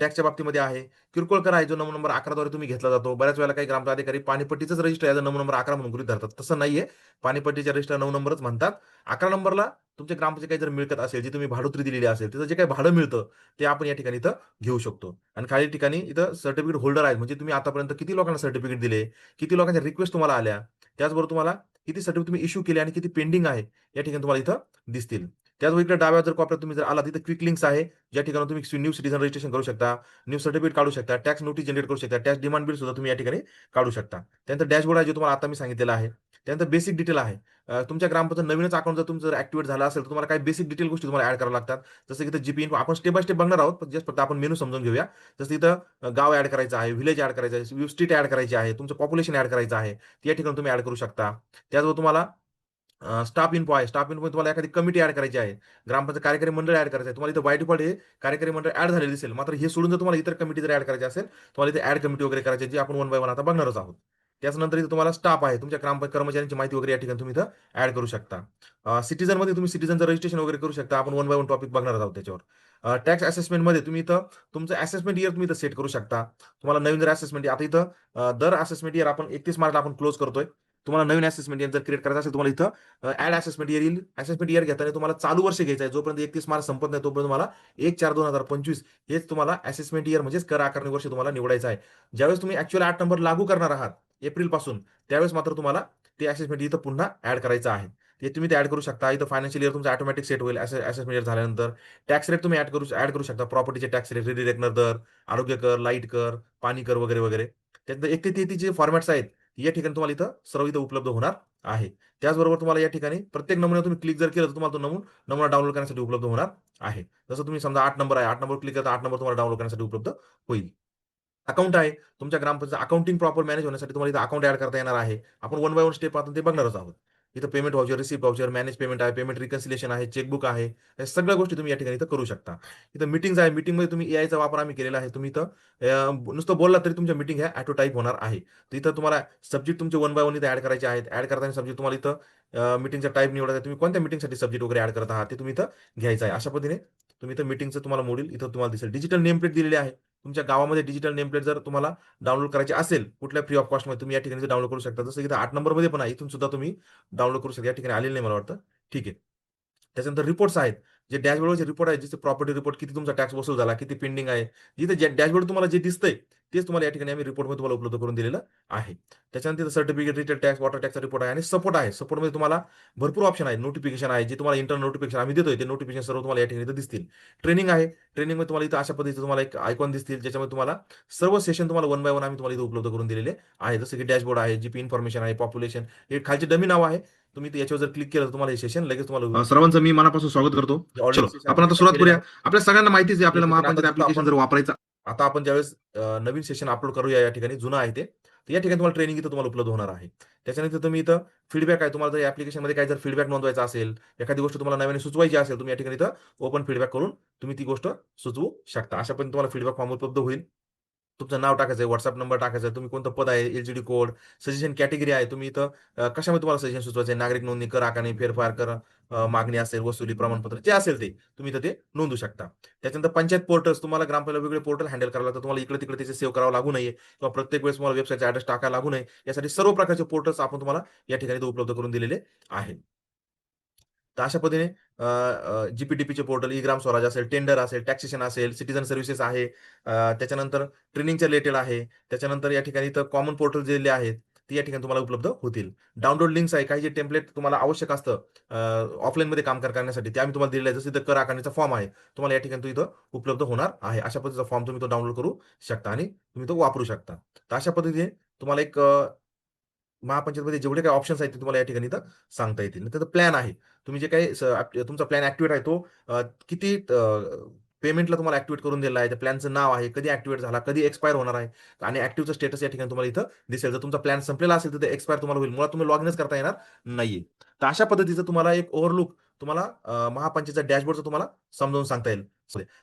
टॅक्सच्या बाबतीमध्ये आहे. किरकोळ कर आहे जो 9 नंबर 11 द्वारे तुम्ही घेतला जातो. बऱ्याच वेळेला काही ग्रामपंचायत अधिकारी पाणीपट्टीचंच रजिस्टर आहे 9 नंबर 11 म्हणून गृहीत धरतात. तसं नाहीये. पाणीपट्टीच्या रजिस्टर 9 नंबरच म्हणतात. 11 नंबरला तुमच्या ग्रामपंचायत काही जर मिळकत असेल जी तुम्ही भाडोत्री दिलेली असेल त्याचं जे काही भाडं मिळतं ते आपण या ठिकाणी इथं घेऊ शकतो. आणि खाली ठिकाणी इथं सर्टिफिकेट होल्डर आहेत म्हणजे तुम्ही आतापर्यंत किती लोकांना सर्टिफिकेट दिले, किती लोकांच्या रिक्वेस्ट तुम्हाला आल्या, त्याचबरोबर तुम्हाला किती सर्टिफिकेट तुम्ही इश्यू केले आणि किती पेंडिंग आहे या ठिकाणी तुम्हाला इथं दिसतील. त्याचबरोबर इकडे डाव्या जर कोपऱ्यात तुम्ही जर आला तिथे क्विक लिंक्स आहे ज्या ठिकाणी तुम्ही न्यू सिटीझन रजिस्ट्रेशन करू शकता, न्यू सर्टिफिकेट काढू शकता, टॅक्स नोटीस जनरेट करू शकता, टॅक्स डिमांड बिल सुद्धा तुम्ही या ठिकाणी काढू शकता. त्यानंतर डॅशबोर्ड आहे जे तुम्हाला आता मी सांगितलेलं आहे. त्यानंतर बेसिक डिटेल आहे. तुमच्या ग्रामपंचायत नवीनच अकाउंट जर तुमचं जर ऍक्टिव्हेट झालं असेल तर तुम्हाला काही बेसिक डिटेल गोष्टी तुम्हाला ऍड कराव्या लागतात. जसं की इथं जीपी इन्फो आपण स्टेप बाय स्टेप बघणार आहोत. जस्ट फक्त आपण मेनू समजून घेऊया. जसं इथं गाव ऍड करायचं आहे, विलेज ऍड करायचं आहे, स्ट्रीट ऍड करायची आहे, तुमचं पॉप्युलेशन ऍड करायचं आहे. ते या ठिकाणी तुम्ही ऍड करू शकता. त्याचबरोबर तुम्हाला स्टाफ इन्फो आहे. स्टाफ इन्फो तुम्हाला एखादी कमिटी ऍड करायची आहे, ग्रामपंचायत कार्यकारी मंडळ ऍड करायचं आहे. तुम्हाला इथं बाय डिफॉल्ट हे कार्यकारी मंडळ ऍड झालेले दिसेल. मात्र हे सोडून जर तुम्हाला इतर कमिटी जर ऍड करायची असेल तुम्हाला इथे ऍड कमिटी वगैरे करायची आहे, जी आपण वन बाय वन आता बघणारच आहोत. त्याच्यानंतर इथे तुम्हाला स्टाफ आहे, तुमच्या कर्मचाऱ्यांची माहिती वगैरे या ठिकाणी तुम्ही इथं ऍड करू शकता. सिटीजनमध्ये तुम्ही सिटीजनचं रजिस्ट्रेशन वगैरे करू शकता. आपण वन बाय वन टॉपिक बघणार आहोत त्याच्यावर. टॅक्स असेसमेंटमध्ये तुम्ही इथं तुमचं असेसमेंट इयर तुम्ही इथं सेट करू शकता. तुम्हाला नवीन जर असेसमेंट आता इथं दर असेसमेंट इयर आपण 31 मार्चला आपण क्लोज करतोय. तुम्हाला नवीन असेसमेंट इयर जर क्रिएट करायचं असेल, तुम्हाला इथं ऍड असेसमेंट इयर येईल. असेसमेंट इयर घेताना तुम्हाला चालू वर्ष घ्यायचं आहे. जोपर्यंत 31 मार्च संपत नाही तोपर्यंत तुम्हाला 1/4/2025 हेच तुम्हाला असेसमेंट इयर म्हणजेच कर आकारणी वर्ष तुम्हाला निवडायचं आहे. ज्यावेळेस तुम्ही ऍक्च्युअल 8 नंबर लागू करणार आहात एप्रिल पासून, त्यावेळेस मात्र तुम्हाला ते असेसमेंट इथं पुन्हा ऍड करायचं आहे. ते तुम्ही ते ऍड करू शकता. इथं फायनान्शियल इयर तुमचं ऑटोमॅटिक सेट होईल असेसमेंट इयर झाल्यानंतर. टॅक्स रेट तुम्ही ऍड करू शकता. प्रॉपर्टीचे टॅक्स रेट, रेकनर दर, आरोग्य कर, लाईट कर, पाणी कर वगैरे वगैरे. त्यानंतर 1 ते 33 जे फॉर्मॅट्स आहेत या ठिकाणी तुम्हाला इथं सर्व इथं उपलब्ध होणार आहे. त्याचबरोबर तुम्हाला या ठिकाणी प्रत्येक नमुना तुम्ही क्लिक जर केलं तर तुम्हाला तो नमुना डाउनलोड करण्यासाठी उपलब्ध होणार आहे. जसं तुम्ही समजा 8 नंबर आहे, 8 नंबर क्लिक करता, 8 नंबर तुम्हाला डाउनलोड करण्यासाठी उपलब्ध होईल. अकाउंट आहे, तुमच्या ग्रामपंचायत अकाउंटिंग प्रॉपर मॅनेज होण्यासाठी तुम्हाला इथं अकाउंट ऍड करता येणार आहे. आपण वन बाय वन स्टेप आपण ते बघणारच आहोत. इथं payment voucher, receipt voucher, manage payment आहे, पेमेंट रिकन्सिलेशन आहे, चेकबुक आहे. या सगळ्या गोष्टी तुम्ही या ठिकाणी इथं करू शकता. इथं मीटिंग्स आहे, मीटिंगमध्ये तुम्ही एआयचा वापर आम्ही केलेला आहे. तुम्ही इथं नुसतं बोलला तरी तुमच्या मीटिंग ह्या ऑटो टाईप होणार आहे. तर इथं तुम्हाला सब्जेक्ट तुमचे वन बाय वन इथं ऍड करायचे आहेत. ऍड करताना सब्जेक्ट तुम्हाला इथं मीटिंगचा टाईप निवडायचा आहे. तुम्ही कोणत्या मीटिंगसाठी सब्जेक्ट वगैरे ऍड करत आहात ते तुम्ही इथं घ्यायचं आहे. अशा पद्धतीने तुम्ही इथं मीटिंगचं तुम्हाला मॉड्यूल इथं तुम्हाला दिसेल. डिजिटल नेम प्लेट दिलेली आहे. तुमच्या गावामध्ये डिजिटल नेम प्लेट जर तुम्हाला डाउनलोड करायची असेल कुठल्या फ्री ऑफ कॉस्टमध्ये, तुम्ही या ठिकाणी डाउनलोड करू शकता. जसं इथं 8 नंबरमध्ये पण आहे, इथून सुद्धा तुम्ही डाउनलोड करू शकता. या ठिकाणी आलेलं नाही मला वाटतं. ठीक आहे. त्याच्यानंतर रिपोर्ट्स आहेत. जे डॅशबोर्डचे रिपोर्ट आहेत, जसे प्रॉपर्टी रिपोर्ट, किती तुमचा टॅक्स वसूल झाला, किती पेंडिंग आहे. जिथे डॅशबोर्ड तुम्हाला जे दिसतंय तेच तुम्हाला या ठिकाणी आम्ही रिपोर्टमध्ये तुम्हाला उपलब्ध करून दिलेलं आहे. त्याच्यानंतर सर्टिफिकेट, रिटेल टॅक्स, वॉटर टॅक्सचा रिपोर्ट आहे आणि सपोर्ट आहे. सपोर्टमध्ये तुम्हाला भरपूर ऑप्शन आहे. नोटिफिकेशन आहे, जे तुम्हाला इंटरनल नोटिफिकेशन आम्ही देतोय ते नोटिफिकेशन सर्व तुम्हाला या ठिकाणी इथं दिसतील. ट्रेनिंग आहे. ट्रेनिंगमध्ये तुम्हाला इथं अशा पद्धतीचं तुम्हाला एक आयकॉन दिसतील, ज्याच्यामध्ये तुम्हाला सर्व सेशन तुम्हाला वन बाय वन आम्ही तुम्हाला इथं उपलब्ध करून दिलेले आहे. जसं की डॅशबोर्ड आहे, जीपी इन्फॉर्मेशन आहे, पॉप्युलेशन, हे खालचे डमी नाव आहे. तुम्ही याच्यावर जर क्लिक केलं तर तुम्हाला हे सेशन लगेच तुम्हाला सर्वांचं मी मनापासून स्वागत करतो. ऑलरेडी चलो सेशन आपण आता आपण सुरुवात केलेले करूया. आहे. आपल्या सगळ्यांना माहितीच आहे आपल्याला सेशन आता महापंचायत जसं ऍप्लिकेशन आपण जर वापरायचं. आता आपण ज्यावेळेस नवीन सेशन अपलोड करूया या ठिकाणी, जुनं आहे ते, तर या ठिकाणी तुम्हाला ट्रेनिंग इथं तुम्हाला उपलब्ध होणार आहे. त्याच्यानंतर तुम्ही इथं फीडबॅक आहे. तुम्हाला जर ऍप्लिकेशनमध्ये काही जर फीडबॅक नोंदवायचा असेल, एखादी गोष्ट तुम्हाला नव्याने सुचवायची असेल, तुम्ही या ठिकाणी इथं ओपन फीडबॅक करून तुम्ही ती गोष्ट सुचवू शकता. अशा पण तुम्हाला फीडबॅक फॉर्म उपलब्ध होईल. तुमचं नाव टाकायचं आहे, व्हॉट्सअप नंबर टाकायचा आहे, तुम्ही कोणतं पद आहे, एलजीडी कोड, सजेशन कॅटेगरी आहे. तुम्ही इथं कशामध्ये तुम्हाला सजेशन सुचवायचं आहे, नागरिक नोंदणी, कर आकारणी, फेरफार कर, मागणी असेल, वसुली प्रमाणपत्र, जे असेल ते तुम्ही इथं ते नोंदवू शकता. त्याच्यानंतर पंचायत पोर्टल्स, तुम्हाला ग्रामपंचायत वेगळे पोर्टल हँडल करायला लागतं. तुम्हाला इकडे तिकडे त्याचे सेव्ह करावं लागू नये किंवा प्रत्येक वेळेस तुम्हाला वेबसाईटचा ऍड्रेस टाकायला लागू नये, यासाठी सर्व प्रकारचे पोर्टल्स आपण तुम्हाला या ठिकाणी इथं उपलब्ध करून दिलेले आहेत. तर अशा पद्धतीने जीपीडीपीचे पोर्टल, ई ग्राम स्वराज असेल, टेंडर असेल, टॅक्सेशन असेल, सिटीजन सर्व्हिसेस आहे. त्याच्यानंतर ट्रेनिंगच्या रिलेटेड आहे. त्याच्यानंतर या ठिकाणी इथं कॉमन पोर्टल दिलेले आहेत, ते या ठिकाणी तुम्हाला उपलब्ध होतील. डाउनलोड लिंक्स आहे, काही जे टेम्पलेट तुम्हाला आवश्यक असतं ऑफलाईनमध्ये काम करण्यासाठी, ते आम्ही तुम्हाला दिलेलं आहे. जसं इथं कर आकारण्याचा फॉर्म आहे, तुम्हाला या ठिकाणी तो इथं उपलब्ध होणार आहे. अशा पद्धतीचा फॉर्म तुम्ही तो डाउनलोड करू शकता आणि तुम्ही तो वापरू शकता. तर अशा पद्धतीने तुम्हाला एक महापंचायतमध्ये जेवढे काही ऑप्शन्स आहेत ते तुम्हाला या ठिकाणी इथं सांगता येतील. नंतर प्लॅन आहे. तुम्ही जे काही तुमचा प्लॅन ऍक्टिव्हेट आहे तो किती पेमेंटला तुम्हाला ऍक्टिव्हेट करून दिला आहे, त्या प्लॅनचं नाव आहे, कधी ऍक्टिव्हेट झाला, कधी एक्सपायर होणार आहे आणि ऍक्टिव्हचं स्टेटस या ठिकाणी तुम्हाला इथं दिसेल. जर तुमचा प्लॅन संपलेला असेल तर ते एक्सपायर तुम्हाला होईल. मुळात तुम्ही लॉग इनच करता येणार नाहीये. तर अशा पद्धतीचं तुम्हाला एक ओव्हरलुक तुम्हाला महापंचायतचा डॅशबोर्डचं तुम्हाला समजावून सांगता येईल.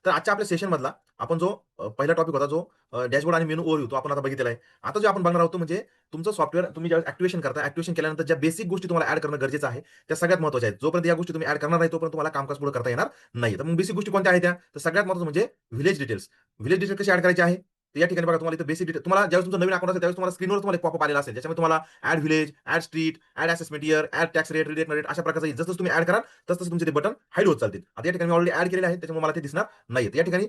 तर आजच्या आपल्या सेशन मधला आपण जो पहिला टॉपिक होता, जो डॅशबोर्ड आणि मेनू ओव्हरव्ह्यू, तो आपण आता बघितलेला आहे. आता जो आपण बघणार आहोत तो म्हणजे तुमचं सॉफ्टवेअर तुम्ही ज्यावेळेस ऍक्टिव्हेशन करता, ऍक्टिव्हेशन केल्यानंतर ज्या बेसिक गोष्टी तुम्हाला ऍड करणं गरजेचं आहे, त्या सगळ्यात महत्त्वाच्या आहेत. जोपर्यंत या गोष्टी तुम्ही ऍड करणार नाही तोपर्यंत तुम्हाला कामकाज पुढे करता येणार नाही. तर मग बेसिक गोष्टी कोणत्या आहेत त्या? तर सगळ्यात महत्त्वाचं म्हणजे व्हिलेज डिटेल्स. व्हिलेज डिटेल कशी ऍड करायची आहे? तर या ठिकाणी बघा, तुम्हाला इथं बेसिक डिटेल, तुम्हाला ज्यावेळेस तुमचं नवीन अकाउंट असेल त्यावेळेस तुम्हाला स्क्रीनवर तुम्हाला पॉपअप आलेला असेल, ज्याच्यामध्ये तुम्हाला add village, add street, add assessment year, add tax rate, relate rate, अशा प्रकारचं जसं तुम्ही ऍड कराल तसं तुमचे ते बटन हाईड होत चालतील. आता या ठिकाणी ऑलरेडी ऍड केलेले आहे, त्याच्यामुळे मला ते दिसणार नाही. या ठिकाणी